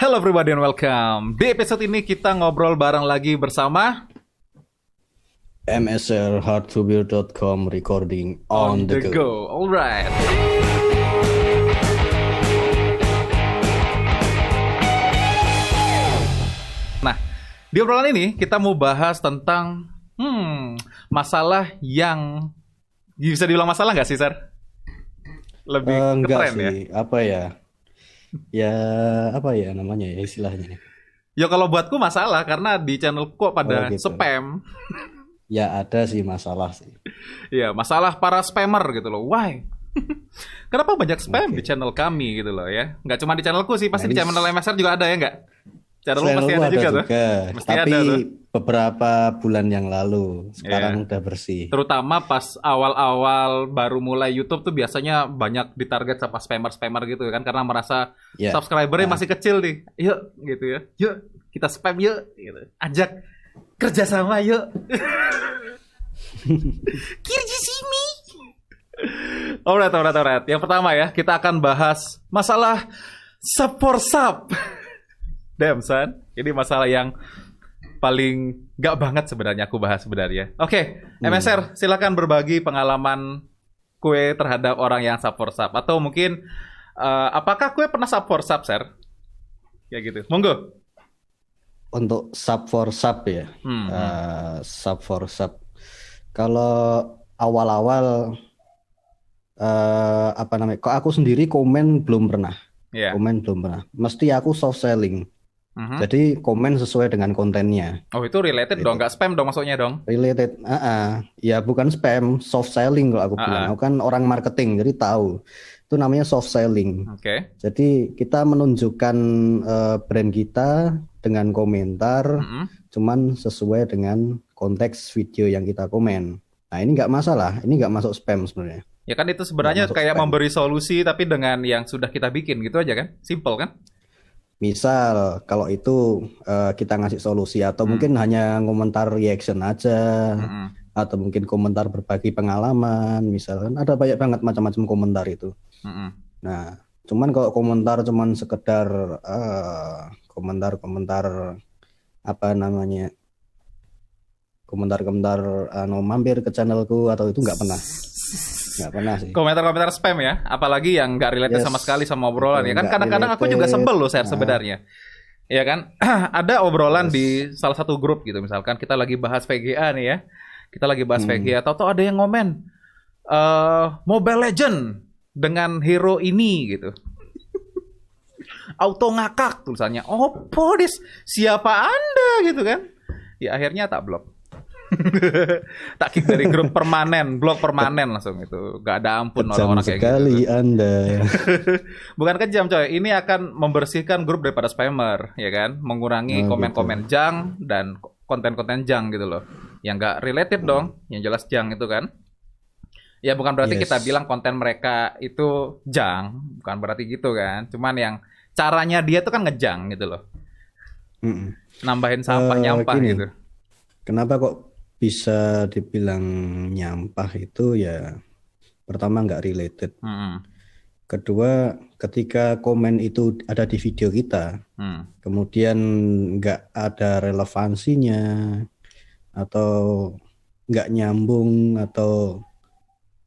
Hello everybody and welcome. Di episode ini kita ngobrol bareng lagi bersama msrhardtobuild.com recording on the go. Alright. Nah, di obrolan ini kita mau bahas tentang masalah yang bisa dibilang masalah nggak sih, Sar? Lebih ke Enggak tren ya? sih, apa ya? Ya, apa ya namanya ya istilahnya? Ya kalau buatku masalah karena di channelku kok pada gitu. spam. Ya ada sih masalah sih. Ya, masalah para spammer gitu loh. Why? Kenapa banyak spam di channel kami gitu loh ya? Nggak cuma di channelku sih, pasti di channel MSR juga ada ya nggak? Channelmu pasti Channelku ada juga tuh. Mesti tapi ada tuh. beberapa bulan yang lalu, sekarang udah bersih. Terutama pas awal-awal baru mulai YouTube tuh biasanya banyak ditarget sama spammer-spammer gitu kan, karena merasa subscribernya masih kecil nih. Yuk gitu ya. Yuk kita spam yuk gitu. Ajak kerjasama yuk. Kirji sini. Alright. Yang pertama ya, kita akan bahas masalah sub for sub. Damn son, ini masalah yang paling gak banget sebenarnya aku bahas sebenarnya. Oke, MSR silakan berbagi pengalaman kue terhadap orang yang sub for sub. Atau mungkin apakah kue pernah sub for sub, Sir? Ya gitu, monggo. Untuk sub for sub ya, sub for sub. Kalau awal-awal apa namanya? Kok aku sendiri komen belum pernah. Komen belum pernah. Mesti aku soft selling. Jadi komen sesuai dengan kontennya. Oh itu related dong, nggak spam dong maksudnya dong? Related, ya bukan spam, soft selling kalau aku bilang. Aku kan orang marketing, jadi tahu. Itu namanya soft selling. Oke. Jadi kita menunjukkan brand kita dengan komentar, cuman sesuai dengan konteks video yang kita komen. Nah ini nggak masalah, ini nggak masuk spam sebenarnya. Ya kan itu sebenarnya kayak memberi solusi tapi dengan yang sudah kita bikin gitu aja kan? Simple kan? Misal kalau itu kita ngasih solusi atau mungkin hanya komentar reaction aja, atau mungkin komentar berbagi pengalaman, misalkan ada banyak banget macam-macam komentar itu. Nah, cuman kalau komentar cuman sekedar komentar apa namanya, komentar mampir ke channelku atau itu nggak pernah sih. Komentar-komentar spam ya, apalagi yang nggak relate sama sekali sama obrolan ya kan. Kadang-kadang aku juga sebel loh share sebenarnya. Ya kan, ada obrolan di salah satu grup gitu, misalkan kita lagi bahas VGA nih ya, kita lagi bahas VGA, tahu-tahu ada yang ngomen Mobile Legend dengan hero ini gitu. Auto ngakak tulisannya. Oh, podis, siapa Anda gitu kan? Ya akhirnya tak blok. Tak kick dari grup permanen, blok permanen langsung itu. Gak ada ampun orang-orang kayak gitu. Sekali Anda. Bukan kejam coy, ini akan membersihkan grup daripada spammer, ya kan? Mengurangi komen-komen junk dan konten-konten junk gitu loh. Yang gak related dong, yang jelas junk itu kan. Ya bukan berarti kita bilang konten mereka itu junk, bukan berarti gitu kan. Cuman yang caranya dia tuh kan ngejang gitu loh. Nambahin sampah nyampah gitu. Kenapa kok bisa dibilang nyampah itu ya, pertama nggak related. Kedua, ketika komen itu ada di video kita, kemudian nggak ada relevansinya atau nggak nyambung atau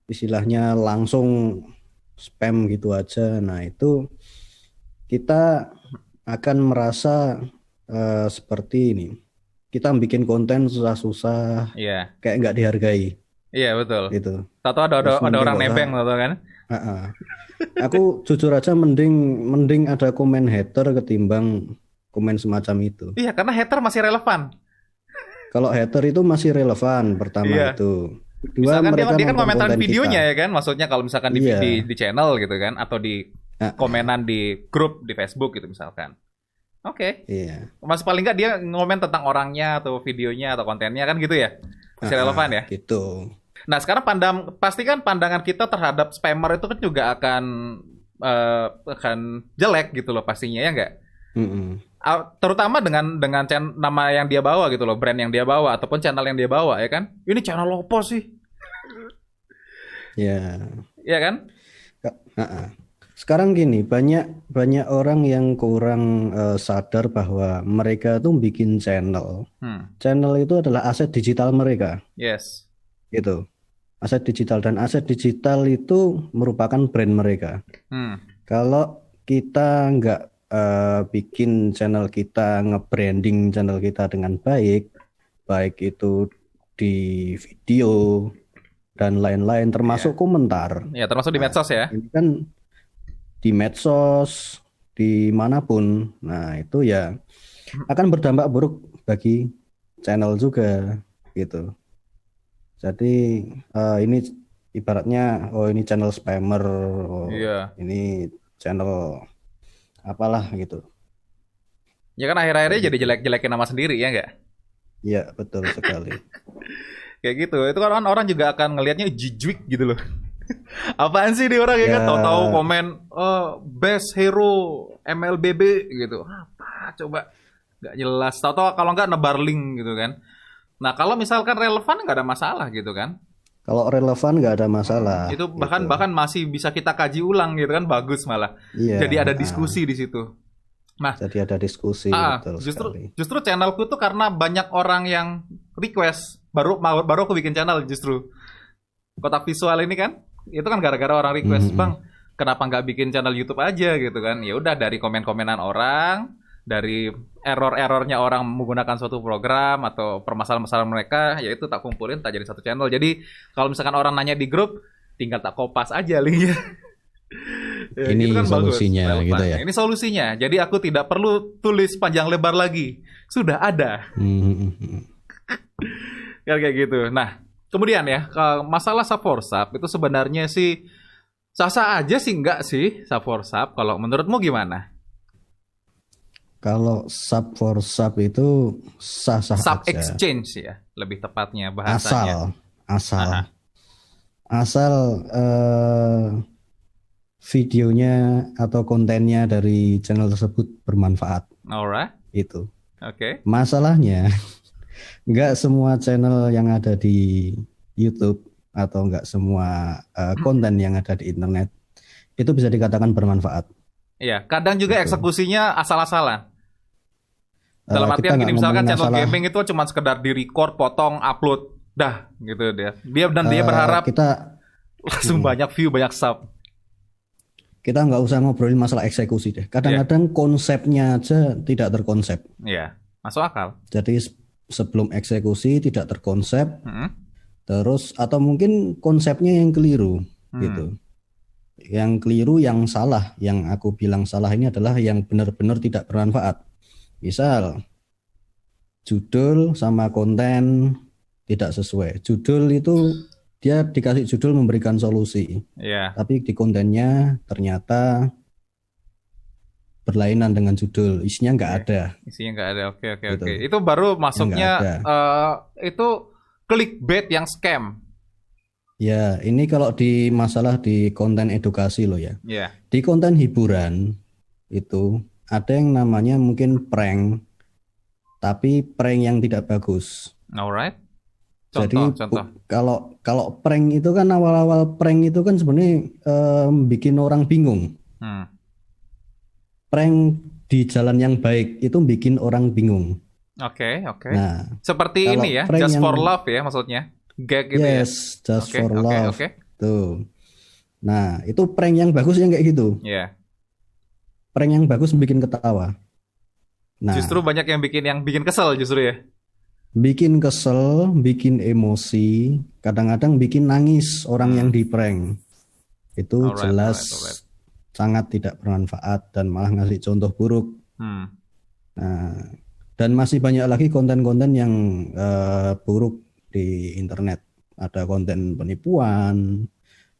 istilahnya langsung spam gitu aja, nah itu kita akan merasa seperti ini. Kita bikin konten susah-susah, kayak nggak dihargai. Iya betul. Gitu. Tahu ada orang nebeng atau kan? Aku jujur aja mending ada komen hater ketimbang komen semacam itu. Iya karena hater masih relevan. Kalau hater itu masih relevan pertama itu. Kedua, misalkan mereka dia kan komentar videonya kita. Ya kan, maksudnya kalau misalkan di channel gitu kan, atau di komenan di grup di Facebook gitu misalkan. Oke. Iya. Masih paling nggak dia ngomen tentang orangnya atau videonya atau kontennya kan gitu ya. Masih relevan ya. Gitu. Nah sekarang pasti kan pandangan kita terhadap spammer itu kan juga akan jelek gitu loh pastinya ya nggak? Terutama dengan nama yang dia bawa gitu loh, brand yang dia bawa ataupun channel yang dia bawa ya kan. Ini channel opo sih? Ya. Iya kan? Sekarang gini, banyak banyak orang yang kurang sadar bahwa mereka tuh bikin channel. Hmm. Channel itu adalah aset digital mereka, Yes. gitu. Aset digital dan aset digital itu merupakan brand mereka. Hmm. Kalau kita nggak bikin channel kita, nge-branding channel kita dengan baik, baik itu di video dan lain-lain, termasuk Iya. komentar. Ya, termasuk di Nah, medsos ya. ini kan di medsos, dimanapun. Nah, itu ya akan berdampak buruk bagi channel juga, gitu. Jadi ini ibaratnya, oh ini channel spammer, oh Iya. ini channel apalah gitu. Ya kan Kayak akhir-akhirnya jadi gitu. jelek-jelekin nama sendiri ya nggak? Iya, betul sekali. Kayak gitu. Itu kan orang juga akan ngelihatnya jijik gitu loh. Apaan sih di orang ya kan? Tahu-tahu Ya, komen best hero MLBB gitu. Apa coba? Nggak jelas. Tahu-tahu kalau nggak nebar link gitu kan. Nah kalau misalkan relevan nggak ada masalah gitu kan. kalau relevan nggak ada masalah, Itu gitu. bahkan bahkan masih bisa kita kaji ulang gitu kan, bagus malah. Iya, Jadi ada diskusi di situ. Nah, jadi ada diskusi, betul justru sekali. justru channelku tuh karena banyak orang yang request baru aku bikin channel justru. Kotak visual ini kan itu kan gara-gara orang request, Mhm. Bang, kenapa nggak bikin channel YouTube aja gitu kan. Ya udah dari komen-komenan orang, dari error-errornya orang menggunakan suatu program atau permasalahan-permasalahan mereka, ya itu tak kumpulin tak jadi satu channel. Jadi kalau misalkan orang nanya di grup, tinggal tak kopas aja linknya. Ya, Ini gitu kan bagus, solusinya gitu relevan. ya. Ini solusinya. Jadi aku tidak perlu tulis panjang lebar lagi. Sudah ada. Mhm. Ya, kayak gitu. Nah, kemudian ya, masalah sub for sub itu sebenarnya sih sah-sah aja sih enggak sih sub for sub. Kalau menurutmu gimana? Kalau sub for sub itu sah-sah Sub aja. exchange ya, lebih tepatnya bahasanya. Asal, asal, Aha. asal videonya atau kontennya dari channel tersebut bermanfaat. Alright. Itu. Oke. Masalahnya, nggak semua channel yang ada di YouTube atau nggak semua konten yang ada di internet itu bisa dikatakan bermanfaat. Iya, kadang juga Gitu. eksekusinya asal-asalan. Dalam Kita artian gini, nggak misalkan ngomongin channel masalah gaming itu cuma sekedar di-record, potong, upload, dah gitu dia. Dia berharap kita langsung banyak view, banyak sub. kita nggak usah ngobrolin masalah eksekusi deh. Iya, Kadang-kadang konsepnya aja tidak terkonsep. iya. Masuk akal. Jadi sebelum eksekusi tidak terkonsep, Hmm. terus atau mungkin konsepnya yang keliru Hmm. gitu. Yang keliru, yang salah, yang aku bilang salah ini adalah yang benar-benar tidak bermanfaat. Misal judul sama konten tidak sesuai. Judul itu dia dikasih judul memberikan solusi, Iya. tapi di kontennya ternyata berlainan dengan judul, isinya nggak Iya. ada Isinya nggak ada. Oke, oke, gitu. oke. Itu baru Yang nggak masuknya ada. itu clickbait yang scam. Ya, ini kalau di masalah di konten edukasi loh ya. Iya. Di konten hiburan itu ada yang namanya mungkin prank, tapi prank yang tidak bagus. Alright. Jadi Contoh. kalau prank itu kan awal-awal prank itu kan sebenarnya bikin orang bingung. Hmm. Prank di jalan yang baik itu bikin orang bingung. Oke, oke. Nah, Seperti kalau ini ya, prank just yang for love ya maksudnya. Gag gitu ya. yes, just Oke, for oke, love oke. tuh. Nah, itu prank yang bagus yang kayak gitu. Iya. Prank yang bagus bikin ketawa. Justru Nah, banyak yang bikin kesel justru ya. bikin kesel, bikin emosi, kadang-kadang bikin nangis orang yang di prank. Itu Alright, jelas alright. sangat tidak bermanfaat dan malah ngasih contoh buruk. Hmm. Nah, dan masih banyak lagi konten-konten yang buruk di internet. Ada konten penipuan,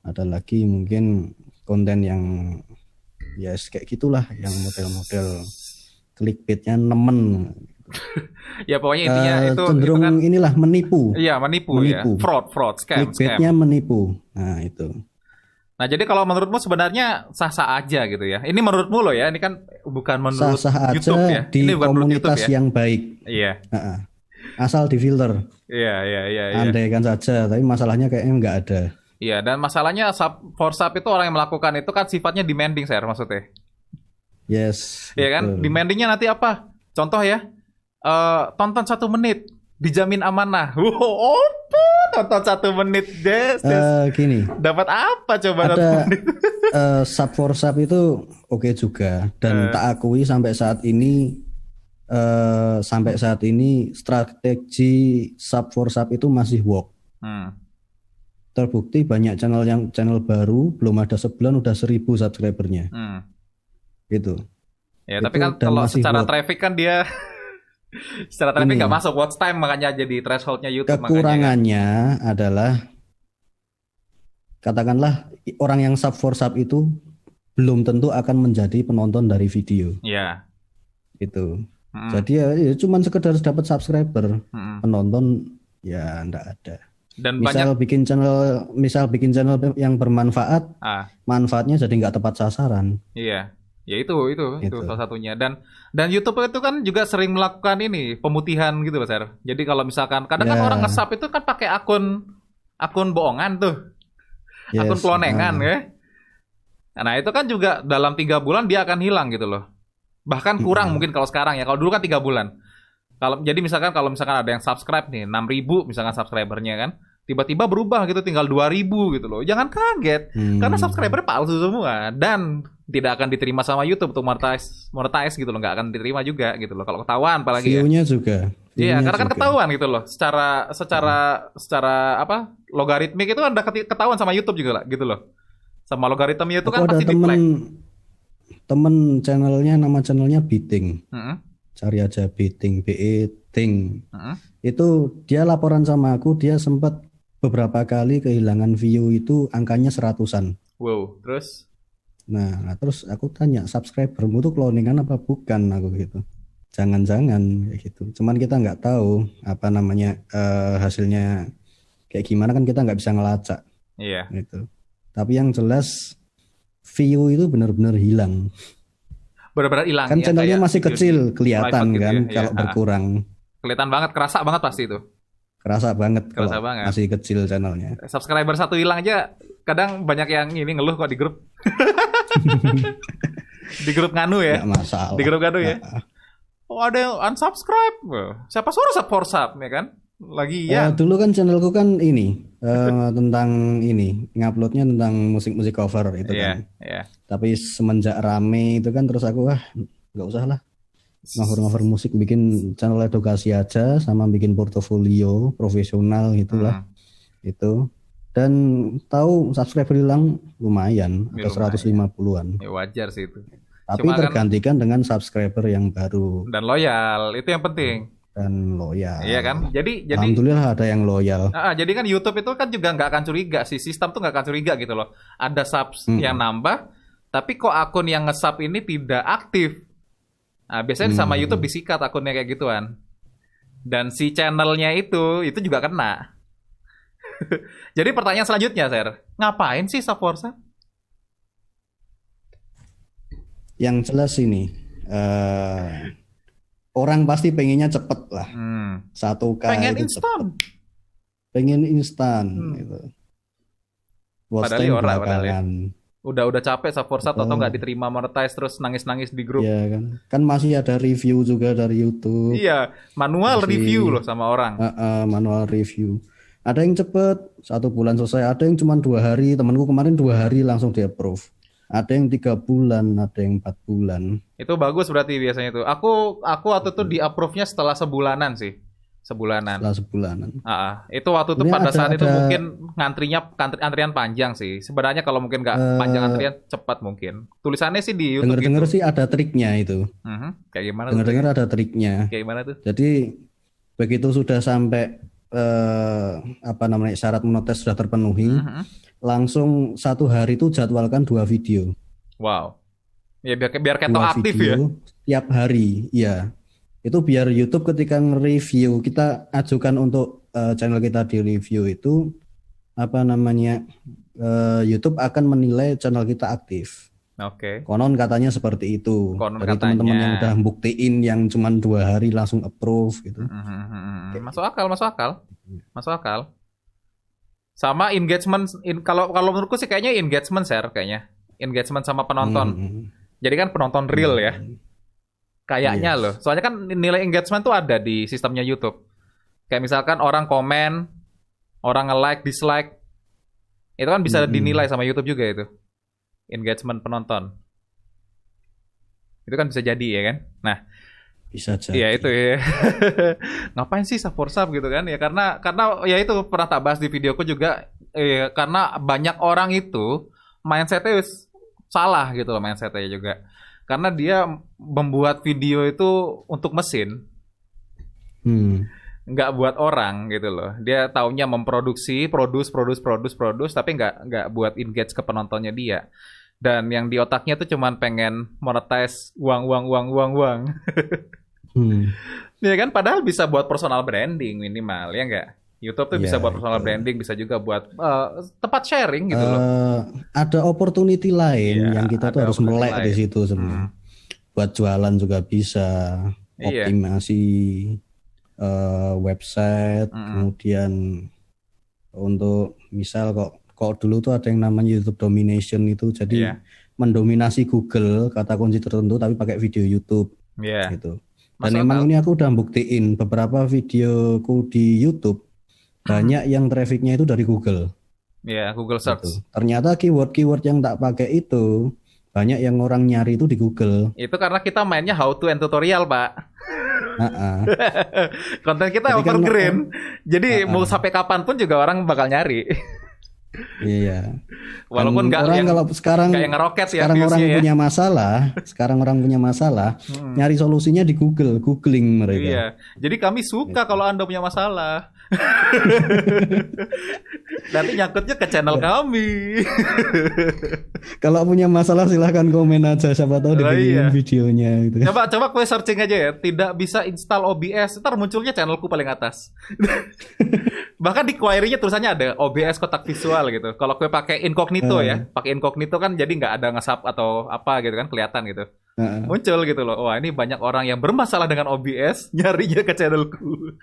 ada lagi mungkin konten yang ya kayak gitulah, yang model-model clickbaitnya nemen. Ya pokoknya intinya itu Cenderung kan inilah menipu, iya menipu ya. Fraud, scam. clickbaitnya menipu. Nah itu. Nah, jadi kalau menurutmu sebenarnya sah-sah aja gitu ya. Ini menurutmu loh ya, ini kan bukan menurut Sah-sah YouTube aja ya. di Ini bukan menurut YouTube komunitas ya. yang baik. Iya. Asal difilter, Iya. andaikan saja. Tapi masalahnya kayaknya nggak ada. Iya, dan masalahnya for sub itu orang yang melakukan itu kan sifatnya demanding, Sir, maksudnya. Yes, Iya kan? betul. Demandingnya nanti apa? Contoh ya, tonton 1 menit, dijamin amanah. Wow, apa? Tonton 1 menit, Gini, dapat apa coba 1 menit? ada sub for sub itu oke juga, dan tak akui sampai saat ini strategi sub for sub itu masih work. Terbukti banyak channel baru belum ada sebulan udah 1.000 subscribernya. Gitu. Ya, itu, tapi kan kalau secara traffic kan dia secara traffic nggak masuk watch time, makanya jadi thresholdnya YouTube. Kekurangannya adalah katakanlah orang yang sub for sub itu belum tentu akan menjadi penonton dari video. Iya. Itu. Jadi ya cuman sekedar dapat subscriber, penonton ya enggak ada. Dan misal bikin channel yang bermanfaat, manfaatnya jadi nggak tepat sasaran. Iya, ya itu salah satunya. Dan YouTube itu kan juga sering melakukan ini pemutihan gitu, Mas Er. Jadi kalau misalkan kadang kan orang nge-sub itu kan pakai akun bohongan tuh, akun klonengan ya. Nah itu kan juga dalam 3 bulan dia akan hilang gitu loh. Bahkan kurang mungkin kalau sekarang ya. Kalau dulu kan 3 bulan. Jadi misalkan ada yang subscribe nih 6.000 misalkan subscribernya kan, tiba-tiba berubah gitu tinggal 2.000 gitu loh. Jangan kaget karena subscriber palsu semua dan tidak akan diterima sama YouTube untuk monetize gitu loh, nggak akan diterima juga gitu loh kalau ketahuan, apalagi view-nya juga. Iya, karena kan ketahuan gitu loh. Secara apa? Logaritmik itu kan udah ketahuan sama YouTube juga lah gitu loh. Sama logaritmnya itu kan pasti di-flag. Temen nama channelnya Biting. Cari aja Biting, Biting. Itu dia laporan sama aku, dia sempat beberapa kali kehilangan view itu angkanya 100-an. Wow, terus? Nah, terus aku tanya, subscribermu tuh cloningan apa bukan, aku gitu. Jangan-jangan kayak gitu. Cuman kita nggak tahu apa namanya hasilnya kayak gimana, kan kita nggak bisa ngelacak. Iya. Gitu. Tapi yang jelas view itu benar-benar hilang. Benar-benar hilang. Kan ya, channelnya masih kecil, kelihatan gitu kan ya? Kalau berkurang. Kelihatan banget, kerasa banget pasti itu. Kerasa banget. Masih kecil channelnya. Subscriber 1 hilang aja, kadang banyak yang ini ngeluh kok di grup. Di grup nganu ya. Nggak masalah. Di grup nganu ya. Oh ada yang unsubscribe. Siapa suruh sub ya kan? Lagi ya. Dulu kan channelku kan ini tentang ini, nguploadnya tentang musik-musik cover itu kan. Iya. Tapi semenjak rame itu kan terus aku nggak usah lah. Ngover musik, bikin channel edukasi aja sama bikin portofolio profesional gitulah. Itu. Dan tahu subscriber hilang lumayan, ada 150-an. Ya wajar sih itu. Tapi tergantikan dengan subscriber yang baru. Dan loyal, itu yang penting. Dan loyal. Iya kan? Jadi alhamdulillah ada yang loyal. Jadi kan YouTube itu kan juga nggak akan curiga, si sistem tuh nggak akan curiga gitu loh. Ada subs yang nambah, tapi kok akun yang nge-sub ini tidak aktif. Nah, biasanya sama YouTube disikat akunnya kayak gituan. Dan si channelnya itu juga kena. Jadi pertanyaan selanjutnya, Sir, ngapain sih sub for sub? Yang jelas ini orang pasti pengennya cepet lah. 1K pengen itu instan. Pengen instan gitu. Padahal orang udah capek sub for sub atau nggak diterima monetize terus nangis-nangis di grup. Iya kan. Kan masih ada review juga dari YouTube. Iya, manual review loh sama orang. Manual review. Ada yang cepet 1 bulan selesai, ada yang cuma 2 hari. Temanku kemarin 2 hari langsung di approve. Ada yang 3 bulan, ada yang 4 bulan. Itu bagus berarti biasanya itu. Aku waktu itu di approve-nya setelah sebulanan sih. Setelah sebulanan. Itu waktu itu pada saat itu mungkin antrian panjang sih. Sebenarnya kalau mungkin nggak panjang antrian, cepat mungkin. Tulisannya sih di YouTube. Dengar sih ada triknya itu. Kayak gimana? Dengar ada triknya. Kayak gimana tuh? Jadi begitu sudah sampai syarat monetis sudah terpenuhi, langsung 1 hari itu jadwalkan 2 video. Wow. Ya biar keto aktif ya. Tiap hari, ya. Itu biar YouTube ketika nge-review, kita ajukan untuk channel kita di review itu YouTube akan menilai channel kita aktif. Oke. Konon katanya seperti itu. Dari teman-teman yang udah buktiin yang cuma 2 hari langsung approve gitu. Masuk akal. Sama engagement, kalau menurutku sih kayaknya engagement share kayaknya. Engagement sama penonton. Jadi kan penonton real ya. Kayaknya loh. Soalnya kan nilai engagement tuh ada di sistemnya YouTube. Kayak misalkan orang komen, orang nge-like, dislike. Itu kan bisa dinilai sama YouTube juga itu. Engagement penonton. Itu kan bisa jadi ya kan. Nah, bisa jadi. Iya itu ya. Ngapain sih sub for sub gitu kan? Ya karena ya itu pernah tak bahas di videoku juga. Karena banyak orang itu mindsetnya salah gitu loh, mindsetnya juga. Karena dia membuat video itu untuk mesin, nggak buat orang gitu loh. Dia taunya memproduksi, produce, tapi nggak buat engage ke penontonnya dia. Dan yang di otaknya tuh cuman pengen monetize uang. Ya kan, padahal bisa buat personal branding minimal ya nggak? YouTube tuh bisa buat personal branding, bisa juga buat tempat sharing gitu loh. Ada opportunity lain yang kita tuh harus melek di situ sebenarnya. Buat jualan juga bisa, optimasi website, kemudian untuk misal kok dulu tuh ada yang namanya YouTube domination itu, jadi mendominasi Google kata kunci tertentu tapi pakai video YouTube gitu. Dan emang ini aku udah buktiin beberapa videoku di YouTube banyak yang trafficnya itu dari Google. Google search. Gitu. Ternyata keyword yang tak pakai itu banyak yang orang nyari itu di Google. Itu karena kita mainnya how to and tutorial, Pak. Konten kita evergreen. Jadi mau sampai kapan pun juga orang bakal nyari. Iya. Walaupun nggak orang kalau sekarang ngeroket ya. Sekarang orang punya masalah, nyari solusinya di Google, googling mereka. Iya. Jadi kami suka kalau Anda punya masalah. Nanti nyangkutnya ke channel kami. Kalau punya masalah silahkan komen aja, siapa tahu dibikinin videonya gitu. Coba kue searching aja ya, tidak bisa install OBS, ntar munculnya channelku paling atas. Bahkan di query-nya tulisannya ada OBS kotak visual gitu. Kalau kue pakai incognito pakai incognito kan jadi nggak ada nge-sub atau apa gitu kan, kelihatan gitu. Muncul gitu loh. Wah, ini banyak orang yang bermasalah dengan OBS nyarinya ke channelku.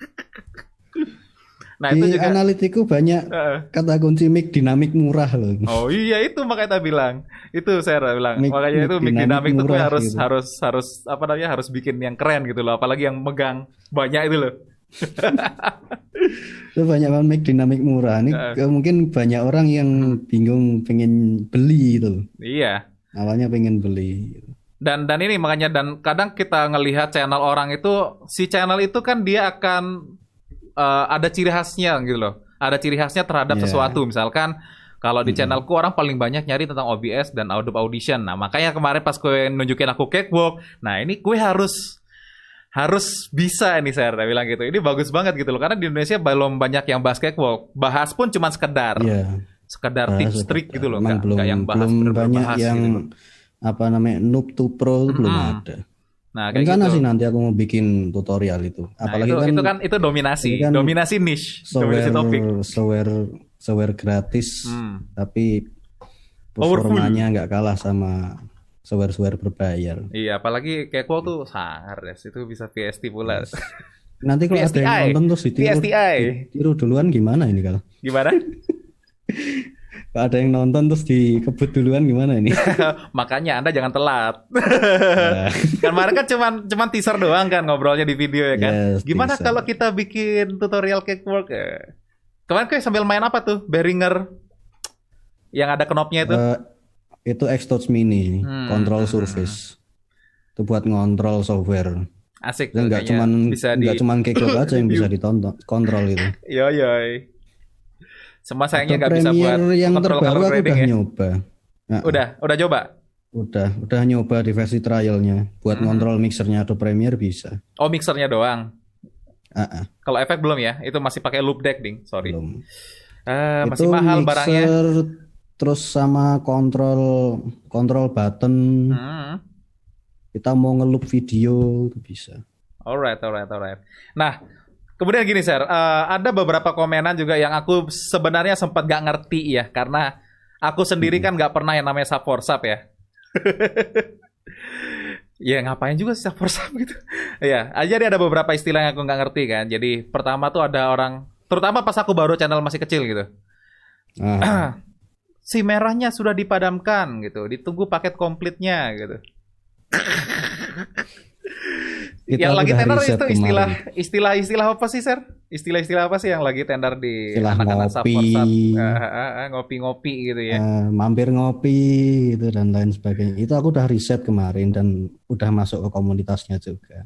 Nah, di itu juga analitiku banyak kata kunci mic dinamik murah loh. Oh iya, itu makanya kita bilang. Itu saya bilang. Makanya itu mic dinamik itu harus apa namanya? Harus bikin yang keren gitu loh, apalagi yang megang banyak itu loh. Itu banyak banget mic dinamik murah. Ini mungkin banyak orang yang bingung pengen beli gitu. Iya. Awalnya pengen beli. Dan ini makanya kadang kita ngelihat channel orang itu, si channel itu kan dia akan ada ciri khasnya gitu loh. Ada ciri khasnya terhadap sesuatu. Misalkan kalau di channelku orang paling banyak nyari tentang OBS dan Adobe Audition. Nah, makanya kemarin pas gue nunjukin aku cakewalk, nah ini gue harus bisa nih saya bilang gitu. Ini bagus banget gitu loh, karena di Indonesia belum banyak yang bahas cakewalk. Bahas pun cuma sekedar tips trik gitu loh, enggak yang bahas belum banyak bahas, yang gitu. Apa namanya noob to pro belum ada. Nah, kayak gitu. Sih nanti aku mau bikin tutorial itu. Apalagi itu dominasi, dominasi niche, dominasi topik. Software gratis, tapi performanya nggak kalah sama software berbayar. Iya, apalagi Cakewalk tuh sangar ya, itu bisa VST pula. Yes. Nanti kalau ada yang nonton terus ditiru duluan gimana ini kalau? Gimana? Kalau ada yang nonton terus dikebut duluan gimana ini? Makanya Anda jangan telat. Kemarin kan cuman teaser doang kan ngobrolnya di video ya kan. Yes, gimana kalau kita bikin tutorial Cakewalk ya? Kemarin kayak sambil main apa tuh? Behringer yang ada knopnya itu? Itu Xtouch Mini, control surface. Itu buat ngontrol software. Asik. Enggak cuman Cakewalk aja yang bisa ditonton, kontrol itu. Yoi. Semua sayangnya nggak bisa buat yang terbaru aku udah nyoba. Udah coba? Udah nyoba di versi trialnya. Buat ngontrol mixernya Adobe Premiere bisa. Oh, mixernya doang? Kalau efek belum ya? Itu masih pakai loop deck, ding. Sorry. Belum. Masih mahal barangnya. Terus sama kontrol button. Kita mau ngeloop video itu bisa. Alright. Nah, kemudian gini, Sir, ada beberapa komenan juga yang aku sebenarnya sempat gak ngerti ya, karena aku sendiri kan gak pernah yang namanya sub for sub ya. Ya ngapain juga sub for sub gitu. Ya, jadi ada beberapa istilah yang aku gak ngerti kan. Jadi pertama tuh ada orang, terutama pas aku baru channel masih kecil gitu. Si merahnya sudah dipadamkan gitu, ditunggu paket komplitnya gitu. Yang lagi tender itu istilah apa sih, Sir? Istilah apa sih yang lagi tender di Istilah anak-anak ngopi, Subforsat? Ngopi-ngopi gitu ya. mampir ngopi gitu dan lain sebagainya. Itu aku udah riset kemarin dan udah masuk ke komunitasnya juga.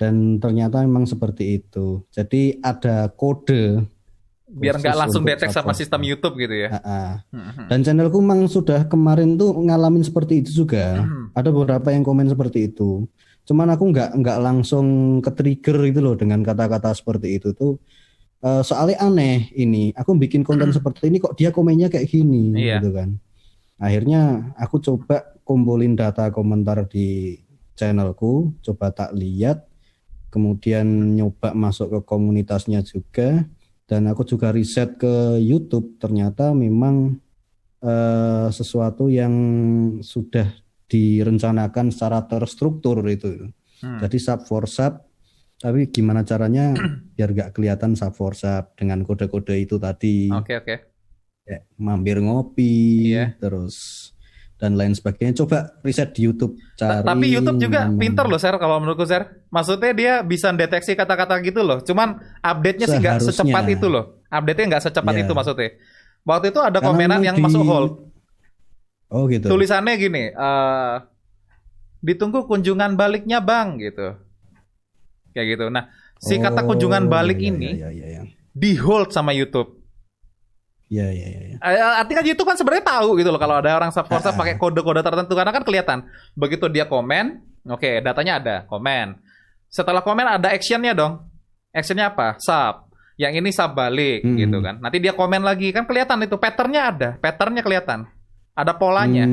Dan ternyata memang seperti itu. Jadi ada kode biar nggak langsung detek sama sistem YouTube gitu ya. Dan channelku memang sudah kemarin tuh ngalamin seperti itu juga. Ada beberapa yang komen seperti itu. Cuman aku nggak langsung ke trigger itu loh dengan kata-kata seperti itu tuh. Soalnya aneh ini. Aku bikin konten seperti ini kok dia komennya kayak gini gitu kan. Akhirnya aku coba kumpulin data komentar di channelku, coba tak lihat, kemudian nyoba masuk ke komunitasnya juga. Dan aku juga riset ke YouTube, ternyata memang sesuatu yang sudah direncanakan secara terstruktur itu. Jadi sub for sub, tapi gimana caranya biar gak kelihatan sub for sub dengan kode-kode itu tadi. Oke. Ya, mampir ngopi, terus dan lain sebagainya. Coba riset di YouTube cari. Tapi YouTube juga pinter loh, Sir, kalau menurutku, Sir. Maksudnya dia bisa deteksi kata-kata gitu loh. Cuman update-nya sih nggak secepat itu loh. Update-nya nggak secepat itu maksudnya. Waktu itu ada komenan yang masuk hold. Oh gitu. Tulisannya gini, ditunggu kunjungan baliknya Bang gitu. Kayak gitu. Nah, si kata kunjungan balik ini di hold sama YouTube. Iya. Artinya YouTube kan sebenarnya tahu gitu loh kalau ada orang subscriber pakai kode-kode tertentu karena kan kelihatan. Begitu dia komen, oke, datanya ada, komen. Setelah komen ada actionnya dong. Actionnya apa? Sub. Yang ini sub balik gitu kan. Nanti dia komen lagi, kan kelihatan itu patternnya ada, patternnya kelihatan. Ada polanya.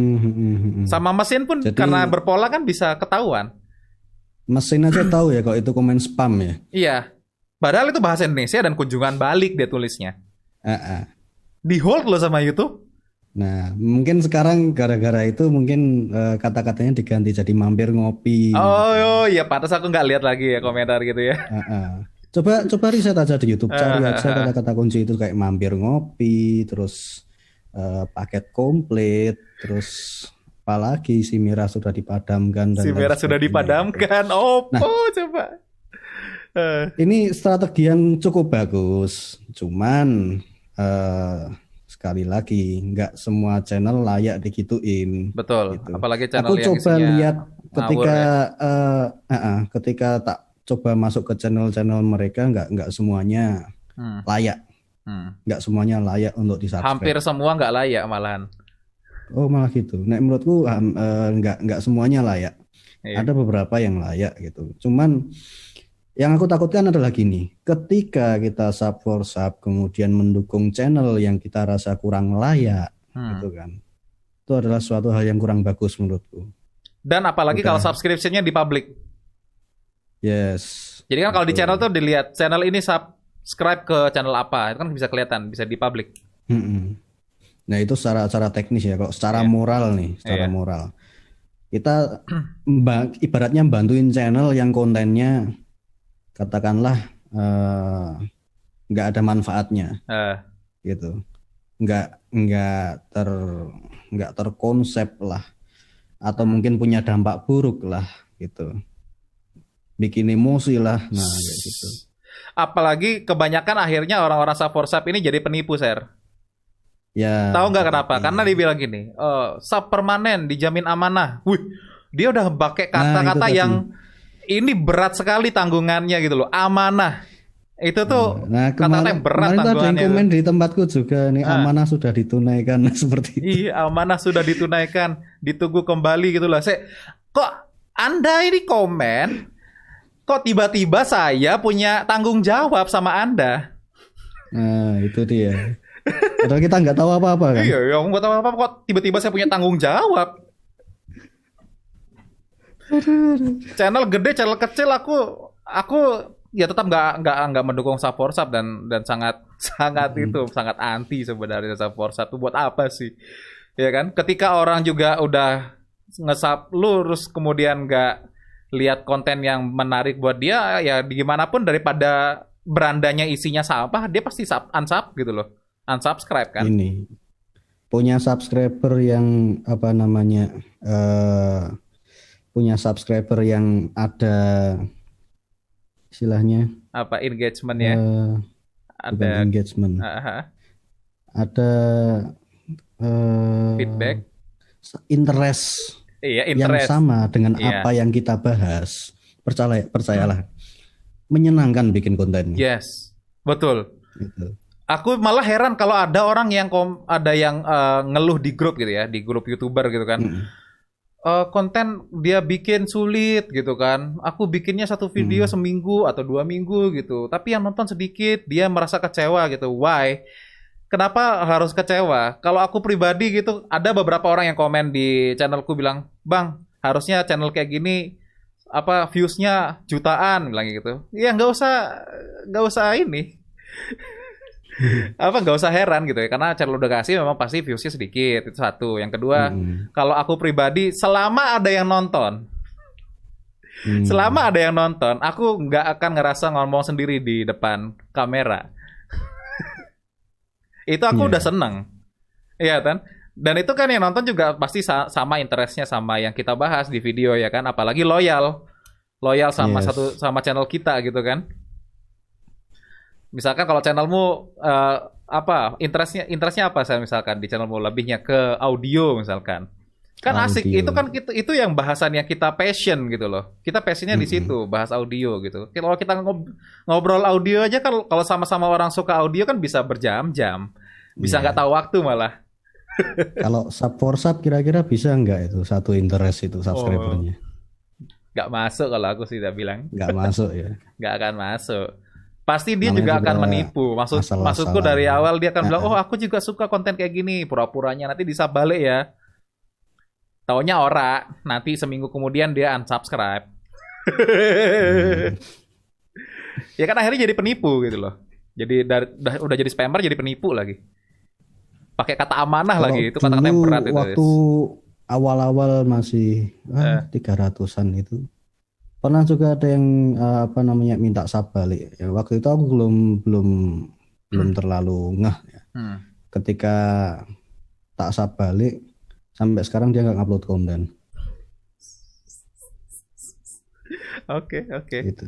Sama mesin pun karena berpola kan bisa ketahuan. Mesin aja tahu ya kalau itu komen spam ya. Iya. Padahal itu bahasa Indonesia dan kunjungan balik dia tulisnya. Di hold loh sama YouTube. Nah, mungkin sekarang gara-gara itu mungkin kata-katanya diganti jadi mampir ngopi. Oh iya, pantas aku nggak lihat lagi ya komentar gitu ya. Coba riset aja di YouTube, cari aja kata-kata kunci itu kayak mampir ngopi, terus paket komplit, terus apalagi si merah sudah dipadamkan dan si merah sudah dipadamkan. Coba. Ini strategi yang cukup bagus, cuman sekali lagi nggak semua channel layak digituin. Betul. Gitu. Apalagi channel aku yang coba lihat ketika ya. tak coba masuk ke channel-channel mereka nggak semuanya layak. Nggak semuanya layak untuk di-subscribe. Hampir semua nggak layak malahan. Oh malah gitu. Nah menurutku nggak semuanya layak. Iya. Ada beberapa yang layak gitu. Cuman yang aku takutkan adalah gini. Ketika kita sub for sub kemudian mendukung channel yang kita rasa kurang layak, gitu kan. Itu adalah suatu hal yang kurang bagus menurutku. Dan apalagi kalau subscription-nya di public. Yes. Jadi kan kalau di channel tuh dilihat channel ini subscribe ke channel apa, itu kan bisa kelihatan, bisa di public. Nah itu secara teknis ya, kok secara moral nih, secara moral. Kita ibaratnya bantuin channel yang kontennya katakanlah nggak ada manfaatnya, gitu, nggak terkonsep lah, atau mungkin punya dampak buruk lah, gitu. Bikin emosi lah, nah kayak gitu. Apalagi kebanyakan akhirnya orang-orang sub for sub ini jadi penipu, Sir. Ya. Tahu nggak kenapa? Karena dibilang gini, sub permanen dijamin amanah. Wih, dia udah pakai kata-kata yang ini berat sekali tanggungannya gitu loh, amanah. Itu tuh kata-kata berat tanggungannya. Ada yang komen di tempatku juga nih, amanah sudah ditunaikan seperti itu. Iya, amanah sudah ditunaikan, ditunggu kembali gitu loh. Kok Anda ini komen? Kok tiba-tiba saya punya tanggung jawab sama Anda? Nah, itu dia. Padahal kita nggak tahu apa-apa kan? Iya, aku nggak tahu apa-apa. Kok tiba-tiba saya punya tanggung jawab? Channel gede, channel kecil, aku ya tetap nggak mendukung sub for sub dan sangat itu sangat anti sebenarnya sub for sub itu buat apa sih? Ya kan? Ketika orang juga udah nge-sub lu terus kemudian nggak lihat konten yang menarik buat dia, ya gimana pun daripada berandanya isinya sampah, dia pasti unsub gitu loh. Unsubscribe kan? Ini punya subscriber yang apa namanya punya subscriber yang ada istilahnya Apa engagementnya? bukan Ada engagement, aha, ada feedback? interest Iya, yang interest. sama dengan Iya. apa yang kita bahas. Percayalah, menyenangkan bikin kontennya. Yes. Betul. Gitu. Aku malah heran kalau ada orang yang ada yang ngeluh di grup gitu ya, di grup YouTuber gitu kan. Mm, Konten dia bikin sulit gitu kan. Aku bikinnya satu video mm. seminggu atau 2 minggu gitu. Tapi yang nonton sedikit, dia merasa kecewa gitu. Why? Kenapa harus kecewa? Kalau aku pribadi gitu, ada beberapa orang yang komen di channelku bilang, Bang, harusnya channel kayak gini apa viewsnya jutaan bilang gitu. Ya nggak usah ini apa nggak usah heran gitu ya karena channel udah kasih memang pasti viewsnya sedikit itu satu yang kedua Mm, kalau aku pribadi selama ada yang nonton mm. aku nggak akan ngerasa ngomong sendiri di depan kamera itu aku udah Iya, seneng iya kan dan itu kan yang nonton juga pasti sama interestnya sama yang kita bahas di video ya kan apalagi loyal loyal sama yes. sama channel kita gitu kan misalkan kalau channelmu apa interestnya apa saya misalkan di channelmu lebihnya ke audio misalkan kan asik itu Audio. kan itu yang bahasan yang kita passion gitu loh kita passionnya di Mm-mm. situ bahas audio gitu kalau kita ngobrol audio aja kalau sama-sama orang suka audio kan bisa berjam-jam bisa nggak Iya. tahu waktu malah Kalau sub for sub kira-kira bisa nggak itu satu interest itu oh subscribernya? nggak masuk kalau aku sih udah bilang Nggak masuk ya. nggak akan masuk pasti dia Namanya juga juga akan menipu maksudku asal-asalan. dari awal dia akan bilang Nah, oh aku juga suka konten kayak gini pura-puranya nanti disab balik ya taunya ora nanti seminggu kemudian dia unsubscribe hmm, ya kan akhirnya jadi penipu gitu loh jadi udah jadi spammer jadi penipu lagi pakai kata amanah kalau lagi itu kata-kata dulu yang berat itu waktu awal-awal masih eh, 300-an itu pernah juga ada yang apa namanya minta sub balik. Ya, waktu itu aku belum belum belum terlalu ngeh ya. hmm. Ketika tak sub balik sampai sekarang dia nggak upload konten Oke. gitu.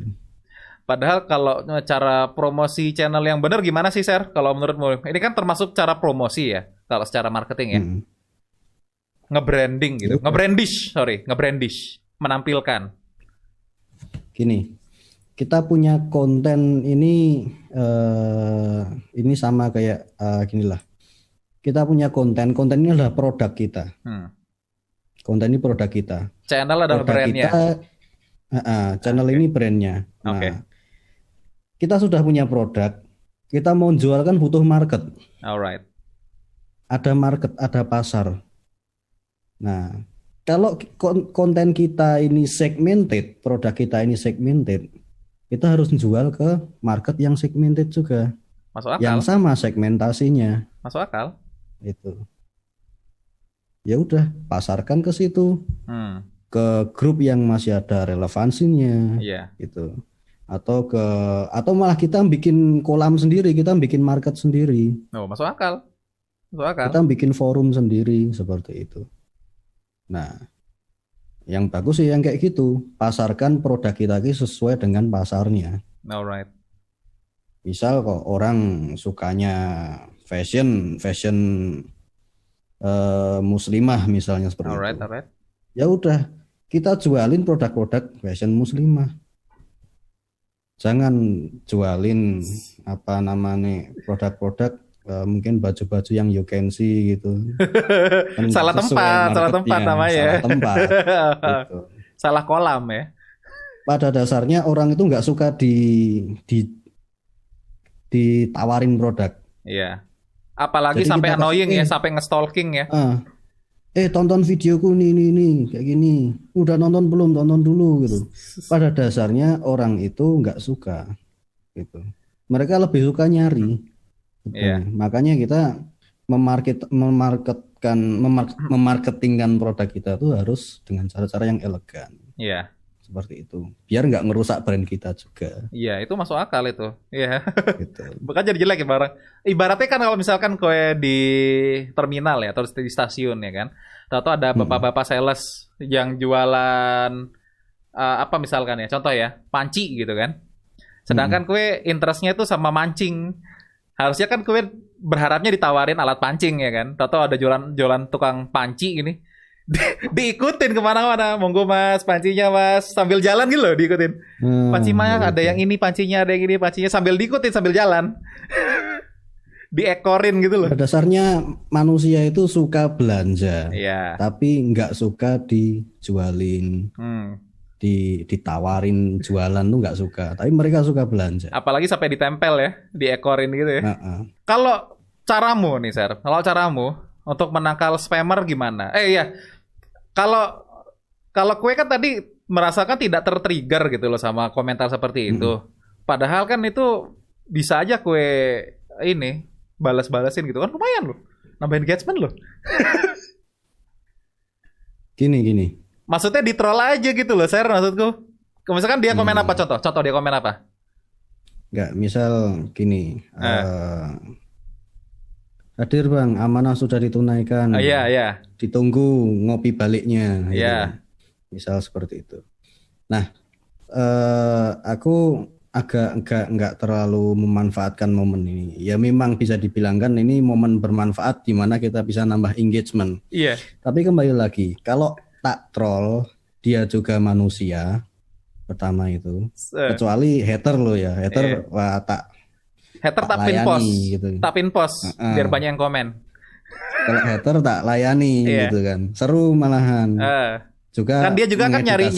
Padahal kalau cara promosi channel yang benar gimana sih, Ser? Kalau menurutmu? Ini kan termasuk cara promosi ya, kalau secara marketing ya. Mm. Nge-branding gitu. Ya udah. Nge-brandish. Menampilkan. Gini, kita punya konten ini sama kayak gini lah. Kita punya konten ini adalah produk kita. Hmm. Konten ini produk kita. Channel adalah Produk brandnya. kita, channel Oke. ini brandnya. Nah, Oke. kita sudah punya produk, kita mau jual kan butuh market. Alright. Ada market, ada pasar. Nah, kalau konten kita ini segmented, produk kita ini segmented, kita harus jual ke market yang segmented juga, Masuk yang akal. sama segmentasinya. Masuk akal. Itu. Ya udah, pasarkan ke situ, Hmm. ke grup yang masih ada relevansinya, Iya. gitu. Atau malah kita bikin kolam sendiri, kita bikin market sendiri, Oh, masuk akal. Masuk akal. kita bikin forum sendiri seperti itu. Nah, yang bagus sih yang kayak gitu. Pasarkan produk kita sesuai dengan pasarnya. Alright. Misal kok orang sukanya fashion muslimah misalnya seperti itu. Alright. Ya udah, kita jualin produk-produk fashion muslimah. Jangan jualin apa namanya produk-produk mungkin baju-baju yang you can see gitu. Kan nggak salah sesuai tempat marketnya, namanya. salah tempat gitu. Salah kolam ya. Pada dasarnya orang itu nggak suka ditawarin produk. Iya. Apalagi Jadi sampai kita annoying ya, kasih, sampai nge-stalking ya. tonton videoku nih kayak gini. Udah nonton belum? Tonton dulu gitu. Pada dasarnya orang itu nggak suka gitu. Mereka lebih suka nyari. Iya. Makanya kita memarketingkan produk kita tuh harus dengan cara-cara yang elegan. Iya. seperti itu. Biar nggak ngerusak brand kita juga. Iya, itu masuk akal itu. Iya. Gitu. Bukan jadi jelek ibaratnya kan kalau misalkan kowe di terminal ya atau di stasiun ya kan. Tahu ada bapak-bapak sales yang jualan apa misalkan ya, contoh ya, panci gitu kan. Sedangkan kue interestnya itu sama mancing. Harusnya kan kue berharapnya ditawarin alat pancing ya kan. Tahu ada jualan tukang panci gini. Diikutin kemana-mana. Monggo mas, pancinya mas. Sambil jalan gitu loh diikutin. Panci mas, ada yang ini pancinya, ada yang ini pancinya. Sambil diikutin, sambil jalan. Diekorin gitu loh. Pada dasarnya manusia itu suka belanja. Iya. Tapi nggak suka dijualin. Ditawarin jualan tuh nggak suka, tapi mereka suka belanja. Apalagi sampai ditempel ya, diekorin gitu ya. Kalau caramu nih, Ser, kalau caramu untuk menangkal spammer gimana? Iya, kalau kue kan tadi merasakan tidak tertrigger gitu loh sama komentar seperti itu. Padahal kan itu bisa aja kue ini balas-balasin gitu kan, lumayan loh, nambah engagement loh. Gini. Maksudnya di troll aja gitu loh, Ser, maksudku. Misalkan dia komen apa, contoh dia komen apa? Enggak, misal gini. Hadir bang, amanah sudah ditunaikan. Iya. Ditunggu ngopi baliknya. Iya. Gitu. Misal seperti itu. Nah, aku agak enggak terlalu memanfaatkan momen ini. Ya memang bisa dibilangkan ini momen bermanfaat di mana kita bisa nambah engagement. Iya. Tapi kembali lagi, kalau tak troll, dia juga manusia. Pertama itu. Kecuali hater lo ya. Hater wah hater tak pin post gitu. Tak pin post biar banyak yang komen. Kalau hater tak layani gitu kan. Seru malahan. Juga kan dia juga kan nyari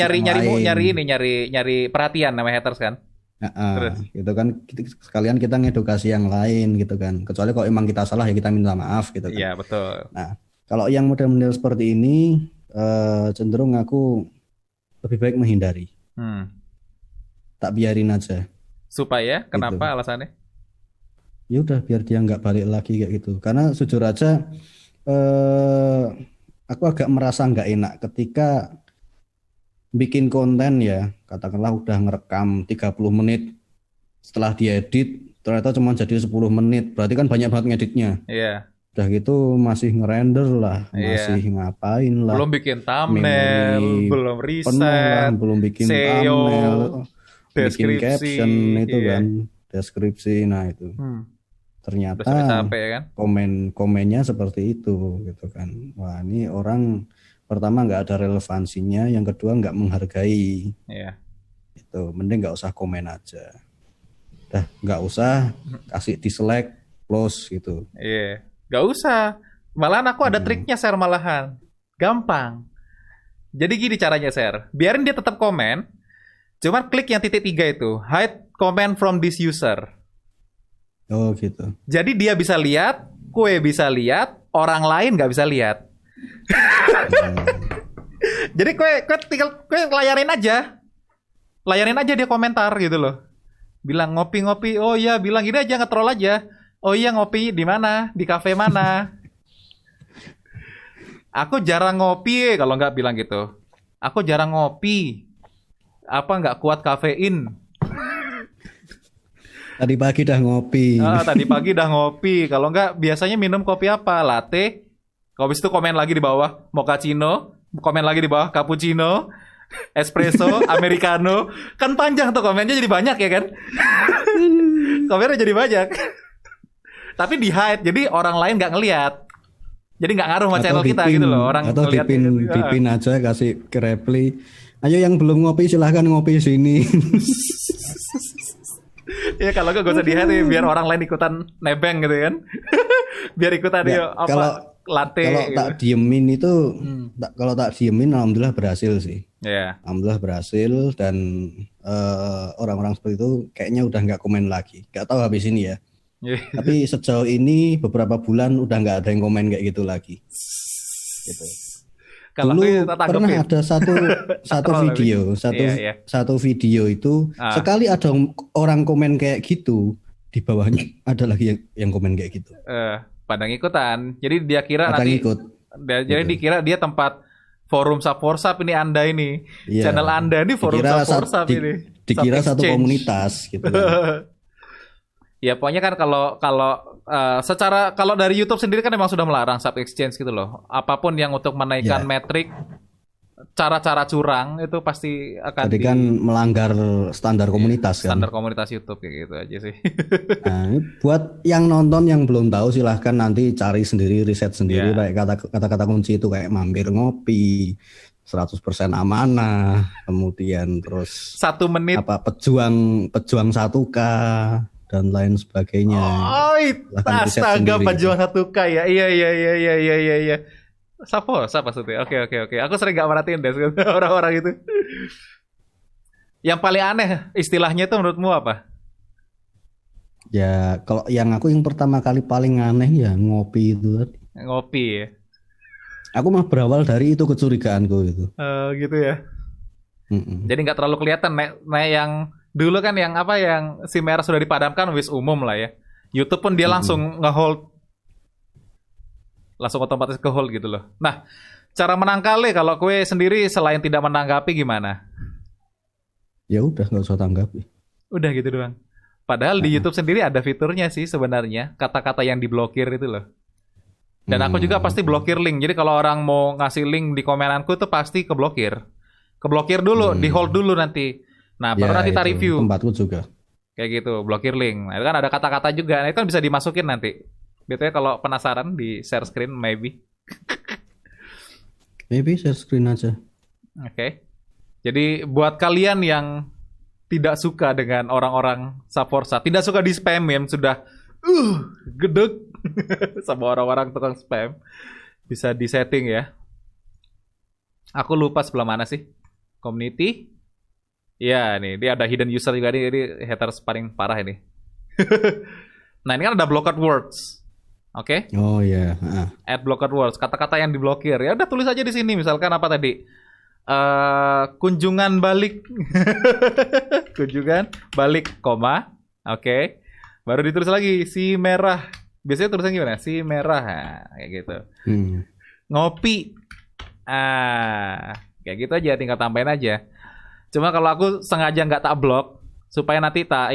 perhatian nama haters kan. Terus gitu kan, sekalian kita ngedukasi yang lain gitu kan. Kecuali kalau emang kita salah ya kita minta maaf gitu kan. Iya, betul. Nah, kalau yang model-model seperti ini cenderung aku lebih baik menghindari. Tak biarin aja. Supaya kenapa gitu. Alasannya? Ya udah biar dia nggak balik lagi kayak gitu. Karena jujur aja aku agak merasa nggak enak ketika bikin konten ya, katakanlah udah ngerekam 30 menit, setelah diedit ternyata cuma jadi 10 menit. Berarti kan banyak banget ngeditnya. Iya. Udah gitu masih ngerender lah, masih ngapain lah. Belum bikin thumbnail, belum riset, lah, belum bikin SEO, thumbnail, bikin deskripsi, caption itu kan, deskripsi. Nah itu ternyata capek, ya kan? komennya seperti itu gitu kan. Wah ini orang pertama nggak ada relevansinya, yang kedua nggak menghargai. Iya. Itu mending nggak usah komen aja. Dah nggak usah kasih dislike, close gitu. Iya. Gak usah. Malahan aku ada triknya, Ser, malahan. Gampang. Jadi gini caranya, Ser. Biarin dia tetap komen. Cuman klik yang titik 3 itu. Hide comment from this user. Oh gitu. Jadi dia bisa lihat, kue bisa lihat, orang lain gak bisa lihat. Jadi kue tinggal layarin aja. Layarin aja dia komentar gitu loh. Bilang ngopi-ngopi. Oh iya, bilang gini aja, nge-troll aja. Oh iya, ngopi di mana? Di kafe mana? Aku jarang ngopi kalau nggak bilang gitu. Aku jarang ngopi. Apa nggak kuat kafein? Tadi pagi dah ngopi. Tadi pagi dah ngopi. Kalau nggak biasanya minum kopi apa? Latte. Kalau habis itu komen lagi di bawah mochaccino. Komen lagi di bawah cappuccino. Espresso, americano. Kan panjang tuh komennya, jadi banyak ya kan? Komennya jadi banyak. Tapi di hide, jadi orang lain nggak ngelihat. Jadi nggak ngaruh sama channel kita gitu loh. Orang atau dipin aja, kasih ke reply. Ayo yang belum ngopi silahkan ngopi sini. Ya kalau gak usah di hide, biar orang lain ikutan nebeng gitu kan. Biar ikutan ya, latte. Kalau gitu. Tak diemin itu, kalau tak diemin alhamdulillah berhasil sih. Yeah. Alhamdulillah berhasil dan orang-orang seperti itu kayaknya udah nggak komen lagi. Nggak tahu habis ini ya. Tapi sejauh ini beberapa bulan udah nggak ada yang komen kayak gitu lagi. Gitu. Dulu pernah ada satu video itu sekali ada orang komen kayak gitu, di bawahnya ada lagi yang komen kayak gitu. Pada ngikutan. Jadi dia kira ikut. Jadi dikira dia tempat forum Saporsap ini Anda ini. Iya. Channel Anda ini forum Saporsap ini. Dikira Sub satu Exchange. komunitas gitu. Ya pokoknya kan kalau dari YouTube sendiri kan memang sudah melarang sub exchange gitu loh. Apapun yang untuk menaikkan Ya. metrik, cara-cara curang itu pasti akan Jadi kan melanggar standar komunitas kan. standar komunitas YouTube kayak gitu aja sih. Nah, ini buat yang nonton yang belum tahu silahkan nanti cari sendiri, riset sendiri. Ya. Kayak kata-kata kunci itu kayak mampir ngopi, 100% amanah, kemudian terus 1 menit. apa pejuang 1K dan lain sebagainya. Oh, Silahkan riset astaga, sendiri. pejuang 1K ya. Iya. Siapa maksudnya? Oke. Aku sering gak merhatiin deh orang-orang itu. Yang paling aneh istilahnya itu menurutmu apa? Ya kalau yang pertama kali paling aneh ya ngopi itu tadi. Ngopi ya. Aku mah berawal dari itu kecurigaanku itu. Gitu ya. Mm-mm. Jadi nggak terlalu kelihatan. Nek yang dulu kan yang si merah sudah dipadamkan wis umum lah ya. YouTube pun dia langsung nge-hold, langsung otomatis ke-hold gitu loh. Nah, cara menangkalnya kalau kue sendiri selain tidak menanggapi gimana? Ya udah nggak usah tanggapi. Udah gitu doang. Padahal di YouTube sendiri ada fiturnya sih sebenarnya, kata-kata yang diblokir itu loh. Dan aku juga pasti blokir link. Jadi kalau orang mau ngasih link di komenanku tuh pasti keblokir. Keblokir dulu, di hold dulu nanti. Nah, baru nanti kita itu, review. Tempatku juga. Kayak gitu, blokir link. Nah, itu kan ada kata-kata juga. Nah, itu kan bisa dimasukin nanti. Biasanya kalau penasaran di share screen maybe. Maybe share screen aja. Oke. Jadi buat kalian yang tidak suka dengan orang-orang Saforsa, tidak suka di spam yang sudah gedeg sama orang-orang tukang spam, bisa di setting ya. Aku lupa sebelah mana sih? Community. Ya, nih dia ada hidden user juga nih, jadi haters paling parah ini. Nah, ini kan ada blocked words. Oke? Oh ya. Add blocked words, kata-kata yang diblokir. Ya udah tulis aja di sini misalkan apa tadi? Kunjungan balik. Kunjungan balik, koma. Oke. Baru ditulis lagi si merah. Biasanya tulisannya gimana? Si merah. Nah, kayak gitu. Ngopi. Kayak gitu aja, tinggal tambahin aja. Cuma kalau aku sengaja nggak tak blok supaya nanti tak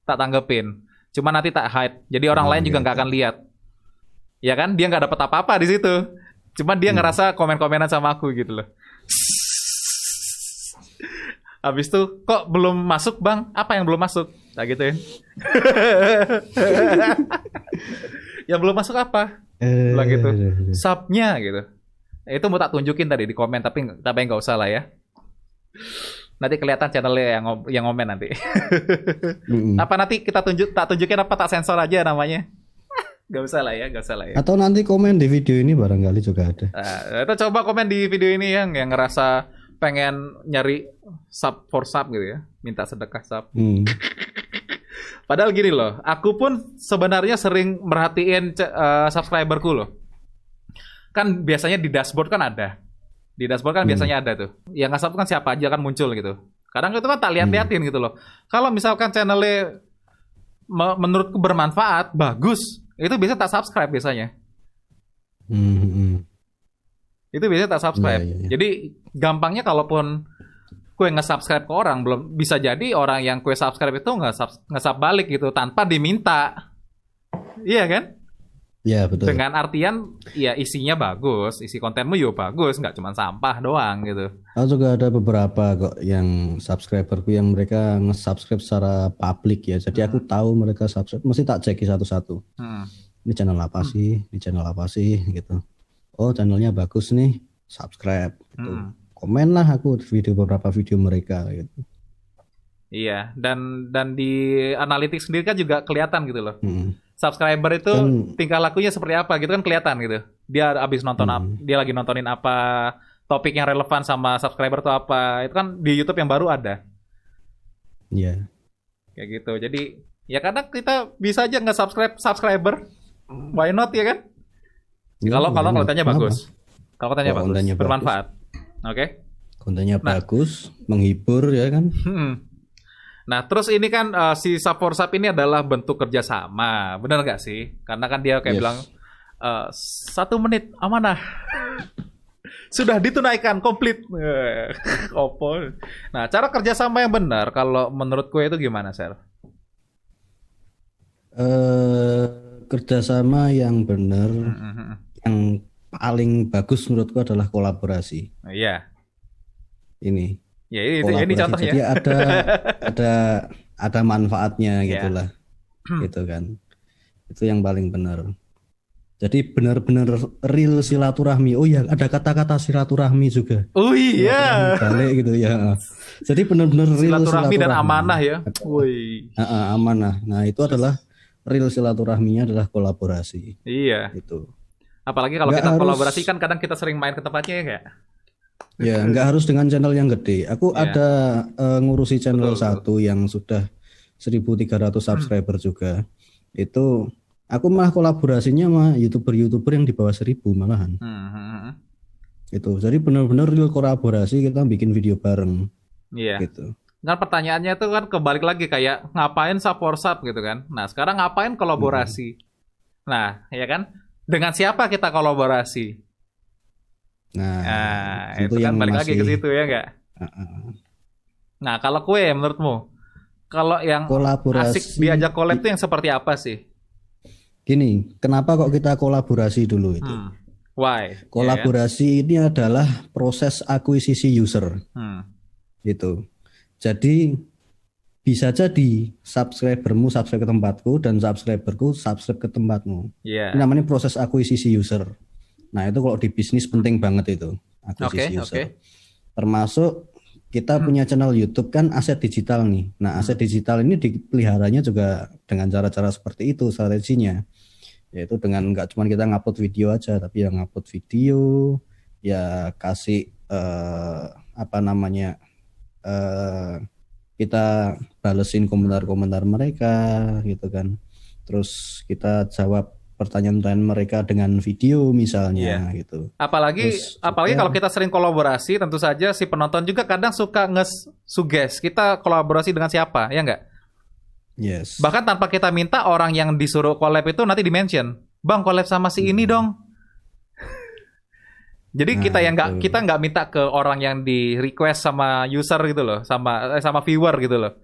tanggepin. Cuma nanti tak hide. Jadi orang lain juga nggak akan lihat. Ya kan? Dia nggak dapat apa-apa di situ. Cuma dia ngerasa komen-komenan sama aku gitu loh. Habis itu kok belum masuk bang? Apa yang belum masuk? Nah gitu ya. Yang belum masuk apa? Bilang gitu. Subnya gitu. Itu mau tak tunjukin tadi di komen, tapi nggak usah lah ya. Nanti kelihatan channelnya yang ngomen nanti. Apa nanti tak tunjukin apa tak sensor aja namanya? Gak usah lah ya. Atau nanti komen di video ini barangkali juga ada. Itu coba komen di video ini yang ngerasa pengen nyari sub for sub gitu ya, minta sedekah sub. Padahal gini loh, aku pun sebenarnya sering merhatiin subscriberku loh. Kan biasanya di dashboard kan ada. Di dashboard kan biasanya ada tuh. Yang nge-sub kan siapa aja kan muncul gitu. Kadang itu kan tak lihat-liatin gitu loh. Kalau misalkan channelnya menurutku bermanfaat, bagus, itu biasa tak subscribe biasanya. Itu biasanya tak subscribe. Ya. Jadi gampangnya kalaupun kue nge-subscribe ke orang, belum bisa jadi orang yang kue subscribe itu nge-sub balik gitu tanpa diminta. Iya kan? Iya betul. Dengan artian ya isinya bagus, isi kontenmu juga bagus, nggak cuma sampah doang gitu. Aku juga ada beberapa kok yang subscriberku yang mereka nge-subscribe secara publik ya. Jadi aku tahu mereka subscribe, mesti tak cek satu-satu. Ini channel apa sih? Ini channel apa sih? Gitu. Oh channelnya bagus nih, subscribe. Gitu. Komen lah aku beberapa video mereka gitu. Iya, dan di analytics sendiri kan juga kelihatan gitu loh. Subscriber itu tingkah lakunya seperti apa gitu kan kelihatan gitu. Dia abis nonton dia lagi nontonin apa, topik yang relevan sama subscriber itu apa. Itu kan di YouTube yang baru ada. Iya. Kayak gitu. Jadi ya kadang kita bisa aja nge-subscribe subscriber. Why not ya kan? Kalau kontennya bagus. Kalau kontennya bagus, bermanfaat. Oke. Kontennya bagus, menghibur ya kan? Nah, terus ini kan si Saporsap ini adalah bentuk kerjasama, benar nggak sih? Karena kan dia kayak bilang 1 menit amanah, sudah ditunaikan komplit. Opo. Nah, cara kerjasama yang benar kalau menurut gue itu gimana, Sel? Kerjasama yang benar, yang paling bagus menurutku adalah kolaborasi. Iya. Ini. Ya ini Kolaborasi. contohnya. Jadi ada manfaatnya Iya. gitulah. Gitu kan. Itu yang paling benar. Jadi benar-benar real silaturahmi. Oh ya, ada kata-kata silaturahmi juga. Oh iya. Silaturahmi balik gitu ya. Jadi benar-benar real Silaturahmi dan amanah ya. Woi. Amanah. Nah, itu adalah real silaturahminya adalah kolaborasi. Iya. Itu. Apalagi kalau Nggak kita harus- kolaborasi kan kadang kita sering main ke tempatnya ya nggak? Ya, nggak harus dengan channel yang gede. Aku Iya. ada ngurusi channel Betul. satu yang sudah 1.300 subscriber juga. Itu aku malah kolaborasinya sama YouTuber yang di bawah 1.000 malahan. Itu. Jadi benar-benar real kolaborasi, kita bikin video bareng Iya. gitu. Kan pertanyaannya tuh kan kebalik lagi kayak ngapain sub for sub gitu kan. Nah, sekarang ngapain kolaborasi? Nah, ya kan? Dengan siapa kita kolaborasi? Nah, itu kan balik lagi ke situ ya nggak? Nah, kalau kue menurutmu, kalau yang kolaborasi asik diajak collab itu yang seperti apa sih? Gini, kenapa kok kita kolaborasi dulu itu? Why? Kolaborasi ini adalah proses akuisisi user. Gitu. Jadi bisa jadi subscribermu subscribe ke tempatku dan subscriberku subscribe ke tempatmu. Iya. Ini namanya proses akuisisi user. Nah, itu kalau di bisnis penting banget itu, akuisisi user. Termasuk kita punya channel YouTube kan aset digital nih. Nah, aset digital ini dipeliharanya juga dengan cara-cara seperti itu strateginya. Yaitu dengan nggak cuma kita ngupload video aja, tapi yang ngupload video, ya kasih kita balesin komentar-komentar mereka gitu kan. Terus kita jawab pertanyaan-pertanyaan mereka dengan video misalnya gitu. Apalagi kalau kita sering kolaborasi, tentu saja si penonton juga kadang suka nge-suggest kita kolaborasi dengan siapa, ya nggak? Yes. Bahkan tanpa kita minta, orang yang disuruh collab itu nanti di-mention, "Bang, collab sama si ini dong." Jadi kita nggak minta ke orang yang di request sama user gitu loh, sama viewer gitu loh.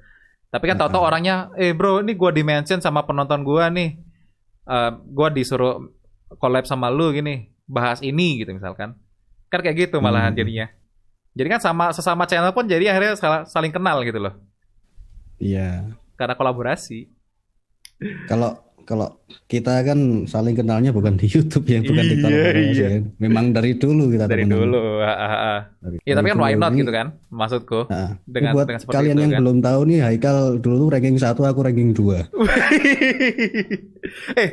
Tapi kan tahu-tahu orangnya, bro, ini gue di-mention sama penonton gue nih. Gue disuruh collab sama lu gini, bahas ini gitu misalkan. Kan kayak gitu malahan jadinya. Jadi kan sesama channel pun jadi akhirnya saling kenal gitu loh. Iya. Karena kolaborasi. Kalau kita kan saling kenalnya bukan di YouTube ya, bukan di kolaborasi kan. Memang dari dulu kita dari temenan. dulu. Ya tapi kan why not gitu kan, maksudku. Dengan buat seperti kalian itu, yang kan. belum tahu nih, Haikal dulu tuh ranking 1, aku ranking 2.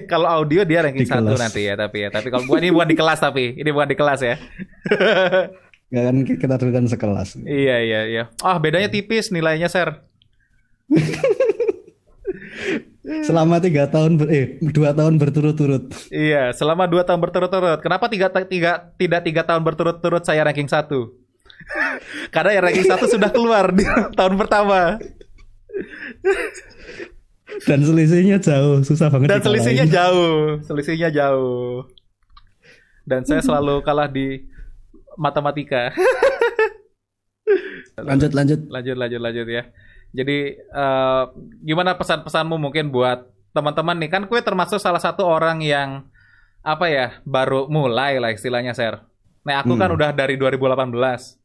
Kalau audio dia ranking Di 1 kelas. nanti ya, tapi kalau gua ini bukan di kelas, tapi ini bukan di kelas ya. Nggak kan kita dulu kan sekelas. Iya. Bedanya tipis nilainya, Ser. Selama 2 tahun berturut-turut. Iya, selama 2 tahun berturut-turut. Kenapa tidak 3 tahun berturut-turut saya ranking 1? Karena yang ranking 1 sudah keluar di tahun pertama. Dan selisihnya jauh, susah banget Dan dikalahin. selisihnya jauh. Dan saya selalu kalah di matematika. Lanjut ya. Jadi gimana pesan-pesanmu mungkin buat teman-teman nih, kan kue termasuk salah satu orang yang baru mulai lah istilahnya, Ser. Nah, aku kan udah dari 2018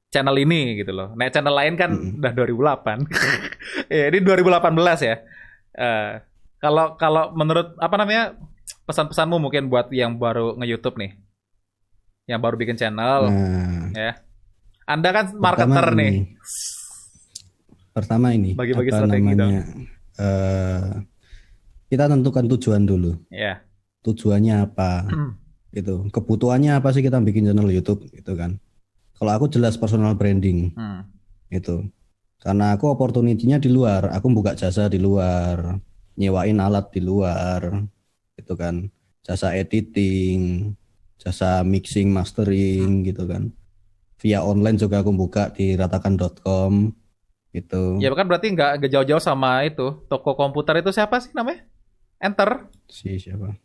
channel ini gitu loh. Nah, channel lain kan udah 2008. Ya, ini 2018 ya. Kalau menurut pesan-pesanmu mungkin buat yang baru nge-YouTube nih, yang baru bikin channel, ya. Anda kan marketer nih. Pertama ini, bagi-bagi strategi dong. Kita tentukan tujuan dulu. Ya. Tujuannya apa? Gitu. Kebutuhannya apa sih kita bikin channel YouTube gitu kan? Kalau aku jelas personal branding. Gitu. Karena aku opportunity-nya di luar, aku buka jasa di luar, nyewain alat di luar. Gitu kan. Jasa editing, jasa mixing, mastering gitu kan. Via online juga aku buka di ratakan.com. Gitu. Ya kan berarti nggak jauh-jauh sama itu toko komputer itu siapa sih namanya? Enter? Siapa?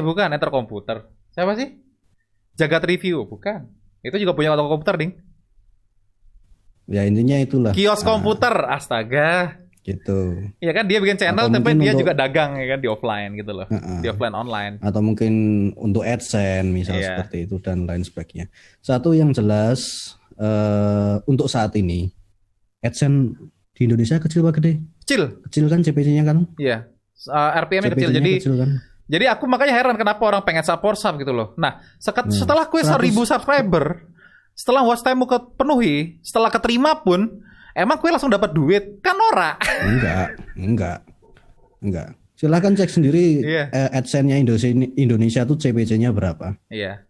Bukan Enter Komputer. Siapa sih? Jagat Review, bukan. Itu juga punya toko komputer, Ding. Ya intinya itulah. Kios komputer, astaga. Gitu. Iya kan dia bikin channel Atau tapi dia untuk, juga dagang ya kan di offline gitu loh. Di offline online. Atau mungkin untuk AdSense misal seperti itu dan lain sebagainya. Satu yang jelas untuk saat ini AdSense di Indonesia kecil apa gede? Kecil kan CPC-nya kan? Iya. RPM-nya kecil kan? Jadi aku makanya heran kenapa orang pengen support sub gitu loh. Nah, setelah gue 1000 subscriber, setelah watch time kepenuhi, setelah keterima pun emang gue langsung dapat duit? Kan ora? Enggak. Silahkan cek sendiri AdSense-nya Indonesia tuh CPC-nya berapa. Iya.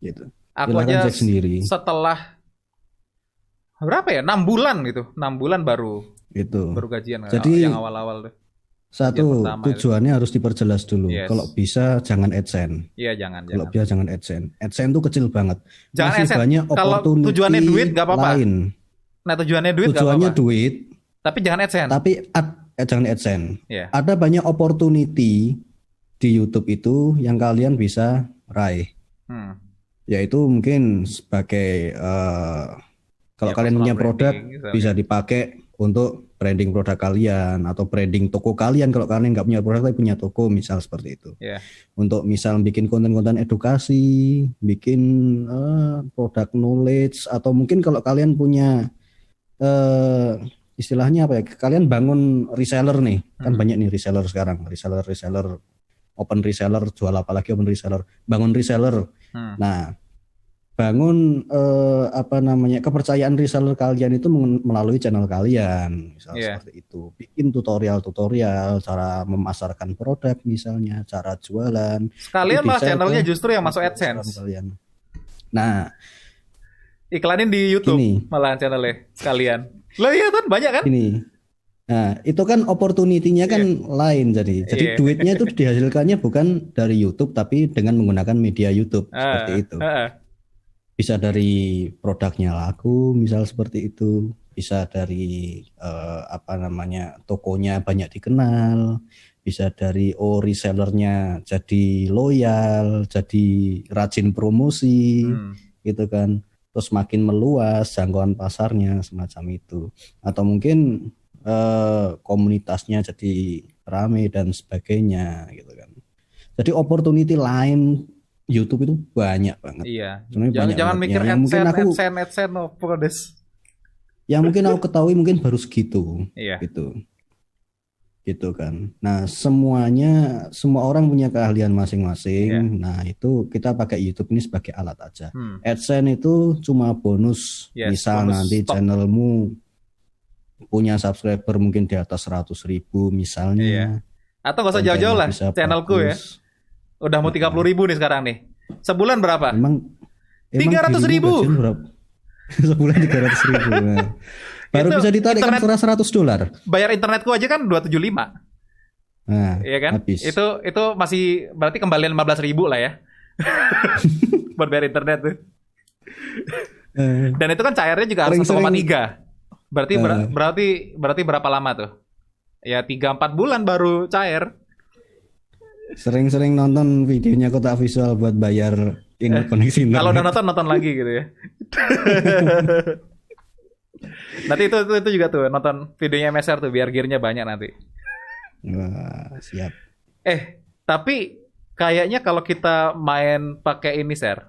Gitu. Aku silahkan aja cek sendiri. Setelah berapa ya? 6 bulan gitu. 6 bulan baru gajian. Jadi yang awal-awal tuh. Satu, tujuannya harus diperjelas dulu. Yes. Kalau bisa jangan AdSense. Iya, jangan. Kalau bisa jangan AdSense. AdSense tuh kecil banget. Jangan masih AdSense. Banyak kalau tujuannya duit nggak apa-apa. Lain. Nah, tujuannya duit nggak apa-apa. Duit. Tapi jangan AdSense. Tapi jangan AdSense. Yeah. Ada banyak opportunity di YouTube itu yang kalian bisa raih. Yaitu mungkin sebagai kalau kalian punya produk bisa dipakai untuk branding produk kalian atau branding toko kalian kalau kalian nggak punya produk tapi punya toko misal seperti itu. Untuk misal bikin konten-konten edukasi, bikin produk knowledge atau mungkin kalau kalian punya istilahnya apa ya? Kalian bangun reseller nih, kan banyak nih reseller sekarang, reseller, open reseller, jual apalagi open reseller, bangun reseller. Nah, bangun kepercayaan reseller kalian itu melalui channel kalian, misalnya seperti itu. Bikin tutorial cara memasarkan produk misalnya, cara jualan. Sekalian malah channelnya justru yang masuk AdSense. Nah, iklanin di YouTube malah channelnya sekalian. Lo iya kan banyak kan? Nah, itu kan opportunity-nya kan lain jadi duitnya itu dihasilkannya bukan dari YouTube tapi dengan menggunakan media YouTube seperti itu. Bisa dari produknya laku misal seperti itu, bisa dari tokonya banyak dikenal, bisa dari resellernya jadi loyal, jadi rajin promosi gitu kan, terus makin meluas jangkauan pasarnya semacam itu, atau mungkin komunitasnya jadi rame dan sebagainya gitu kan. Jadi opportunity lain YouTube itu banyak banget. Iya. Jangan mikir AdSense Yang mungkin aku ketahui mungkin baru segitu. Iya. Gitu kan. Nah, semua orang punya keahlian masing-masing. Iya. Nah, itu kita pakai YouTube ini sebagai alat aja. AdSense itu cuma bonus. Misal bonus nanti channelmu punya subscriber mungkin di atas 100.000 misalnya. Iya. Atau gak usah jauh-jauh lah channelku ya. Udah mau 30.000 nih sekarang nih. Sebulan berapa? Emang 300.000. Sebulan 300.000. Nah. Baru bisa ditarik kan $100. Bayar internetku aja kan 275. Nah, iya kan? Habis. Itu masih berarti kembalian 15.000 lah ya. Buat bayar internet tuh. Dan itu kan cairnya juga harus 1,3. Berarti berapa lama tuh? Ya 3-4 bulan baru cair. Sering-sering nonton videonya Kotak Visual buat bayar koneksi internet. Kalau udah nonton lagi gitu ya. Nanti itu juga tuh nonton videonya MSR tuh biar gearnya banyak nanti. Wah, siap. Tapi kayaknya kalau kita main pakai ini, Ser.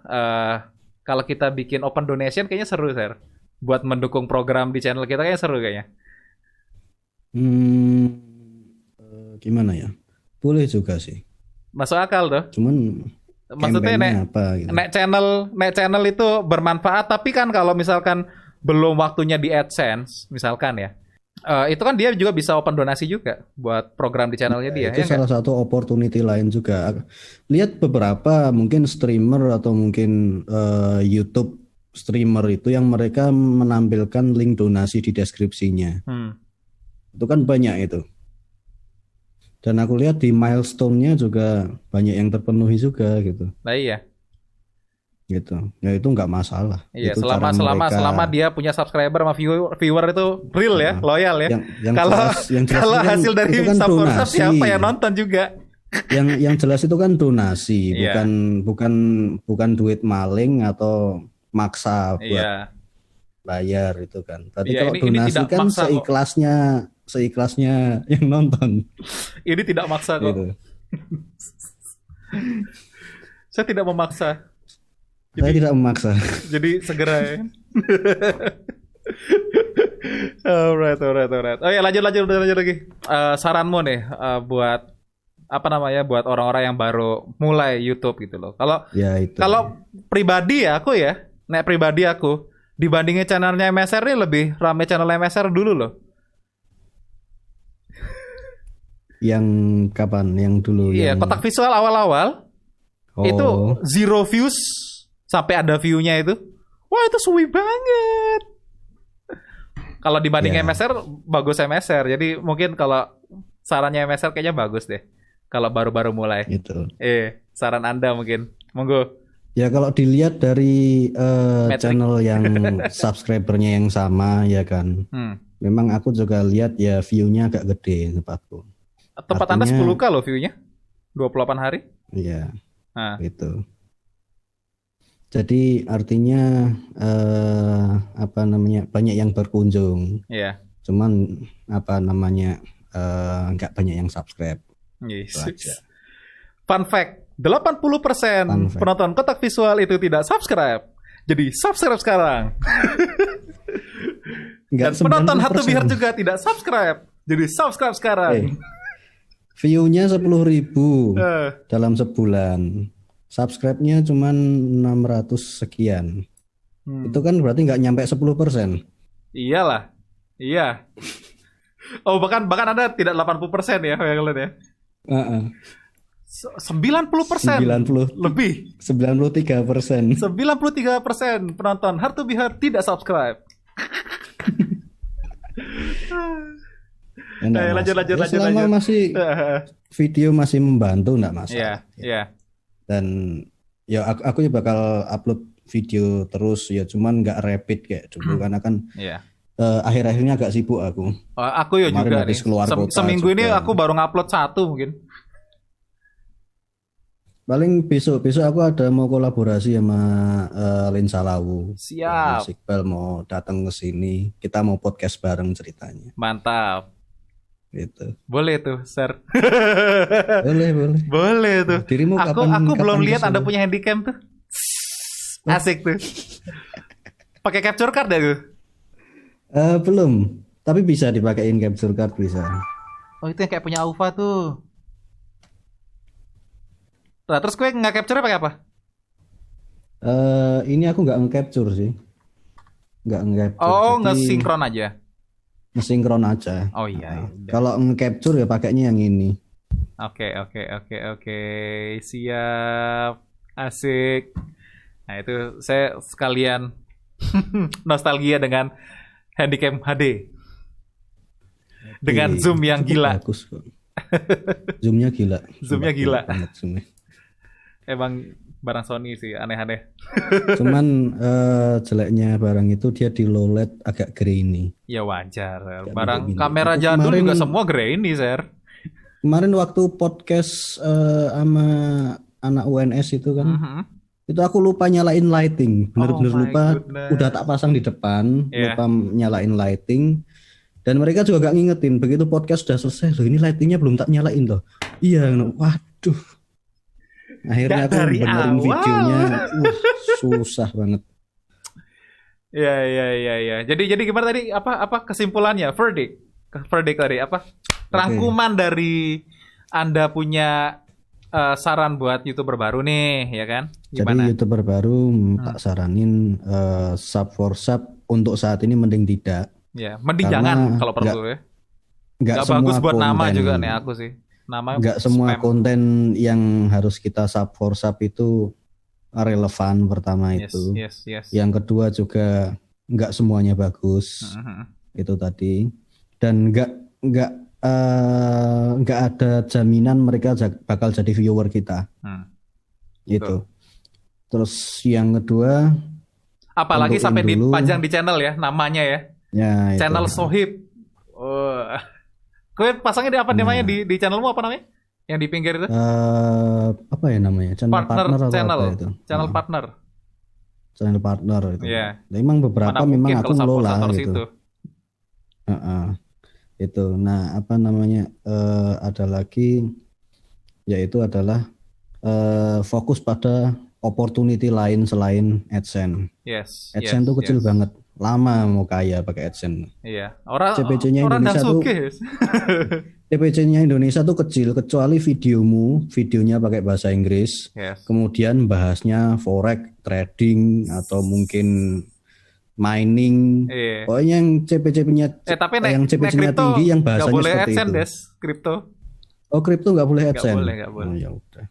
Kalau kita bikin open donation kayaknya seru, Ser. Buat mendukung program di channel kita kayaknya seru kayaknya. Gimana ya? Boleh juga sih. Masuk akal tuh. Cuman maksudnya gitu. Nek channel itu bermanfaat, tapi kan kalau misalkan belum waktunya di AdSense misalkan ya, itu kan dia juga bisa open donasi juga buat program di channelnya dia. Itu salah satu opportunity lain juga. Lihat beberapa mungkin streamer atau mungkin YouTube streamer itu yang mereka menampilkan link donasi di deskripsinya. Itu kan banyak itu. Dan aku lihat di milestone-nya juga banyak yang terpenuhi juga gitu. Nah iya. Gitu. Ya itu nggak masalah. Iya, itu selama dia punya subscriber sama viewer itu real ya, loyal ya. Kalau hasil dari kan support siapa yang nonton juga. Yang jelas itu kan donasi, Iya. bukan duit maling atau maksa buat Iya. bayar itu kan. Berarti Iya, kalau ini donasi tidak kan maksa kok. seikhlasnya yang nonton Ini tidak maksa kok. gitu. Saya tidak memaksa. Saya Jadi tidak memaksa. jadi segera ya. Alright. Oh ya, lanjut lagi. Saranmu nih buat apa namanya, buat orang-orang yang baru mulai YouTube gitu loh. Kalau Ya itu. kalau pribadi ya aku ya, nek pribadi aku dibandingin channelnya MSR nih lebih rame channel MSR dulu loh. Yang kapan? Yang dulu Iya, yang kotak visual awal-awal itu oh 0 views sampai ada view-nya itu. Wah, itu suwi banget. Kalau dibanding ya MSR, bagus MSR. Jadi mungkin kalau sarannya MSR kayaknya bagus deh. Kalau baru-baru mulai. itu. Saran Anda mungkin. Monggo. Ya kalau dilihat dari Metrik. channel yang subscribernya yang sama ya kan. Memang aku juga lihat ya view-nya agak gede tempatku. Tempat Anda Artinya 10K loh view-nya. 28 hari. iya Nah, itu. Jadi artinya apa namanya banyak yang berkunjung. iya. Cuman apa namanya nggak banyak yang subscribe. Yes. Itu aja. Fun fact, 80% Fun fact. penonton kotak visual itu tidak subscribe. Jadi subscribe sekarang. Dan Nggak penonton 90%. Hatu Bihar juga tidak subscribe. Jadi subscribe sekarang. View-nya 10.000 Eh, dalam sebulan. Subscribe-nya cuman 600 sekian. Itu kan berarti nggak nyampe 10%. Iyalah. Iya. Oh, bahkan Anda tidak 80% ya, yang lihat ya. Heeh. 90% 90 lebih. 93%. 93% penonton Hartu Bihar tidak subscribe. Ya, nggak Lanjut. masalah. Ya, selama masih video masih membantu nggak masalah. Iya. Dan ya aku ya bakal upload video terus ya, cuman nggak rapid kayak dulu karena kan Iya. akhir-akhirnya agak sibuk aku. Aku ya Kemarin juga nih. habis keluar kota Seminggu ini juga. aku baru ngupload 1 mungkin. Paling besok aku ada mau kolaborasi sama Lensa Lawu. Siap. Mas Iqbal mau datang ke sini, kita mau podcast bareng ceritanya. Mantap. Gitu. Boleh tuh, share. Boleh. Boleh tuh. Dirimu Aku belum lihat Anda punya handycam tuh. Asik tuh. Pakai capture card ya tuh? Belum, tapi bisa dipakein capture card bisa. Oh, itu yang kayak punya Aufa tuh. Nah, terus gue nge-capture pakai apa? Ini aku nggak nge-capture sih, nggak nge-capture. Oh, jadi nge-sinkron aja. nge-sinkron aja. Oh iya. Kalau nge-capture ya pakainya yang ini. Oke. Siap. Asik. Nah, itu saya sekalian nostalgia dengan Handycam HD. Dengan zoom yang Cukup gila. Bagus kok. Zoomnya gila. Zoomnya gila. Banget zoomnya. Emang barang Sony sih aneh-aneh. Cuman jeleknya barang itu dia di low LED agak grainy. Ya wajar. Gak Barang mirip-mirip. kamera Itu jadul kemarin- juga semua grainy, Sir. Kemarin waktu podcast sama anak UNS itu kan, itu aku lupa nyalain lighting, bener-bener Oh my lupa. goodness. Udah tak pasang di depan, Iya. lupa nyalain lighting. Dan mereka juga gak ngingetin, begitu podcast udah selesai, loh ini lightingnya belum tak nyalain loh. Iya, waduh. Akhirnya Gak aku dari benerin awal. videonya, susah banget. Ya. Jadi gimana tadi? Apa kesimpulannya? Verdict tadi apa? Rangkuman dari Anda punya saran buat YouTuber baru nih, ya kan? Gimana? Jadi YouTuber baru tak saranin sub for sub untuk saat ini mending tidak. Ya, mending Karena jangan kalau perlu ya. Nggak Gak semua bagus buat nama konten- juga nih aku sih. Nama nggak semua spam. konten yang harus kita sub for sub itu relevan pertama itu. Yes. Yang kedua juga nggak semuanya bagus itu tadi, dan nggak ada jaminan mereka bakal jadi viewer kita. Itu. Terus yang kedua, Apalagi tentuin sampai dulu. dipajang di channel ya namanya ya. ya itu. Channel Sohib. Oh. Kowe pasangnya di apa namanya di channelmu apa namanya? Yang di pinggir itu? Apa ya namanya? Channel partner atau channel. apa itu? Channel partner. Channel partner itu. Iya. Nah, memang beberapa Mana memang mungkin aku kalau ngelola supporter gitu. situ. Itu. Nah, apa namanya? Ada lagi, yaitu adalah fokus pada opportunity lain selain AdSense. Yes. AdSense tuh kecil banget. Lama mau kaya pakai AdSense. Iya. Orang CPC-nya Indonesia tuh CPC-nya Indonesia tuh kecil kecuali videonya pakai bahasa Inggris. Yes. Kemudian bahasnya forex, trading atau mungkin mining. Iya. Pokoknya yang CPC-nya yang CPC-nya tinggi yang bahasanya seperti itu. Kripto. Oh, kripto nggak boleh AdSense. Nggak boleh. Oh, ya udah.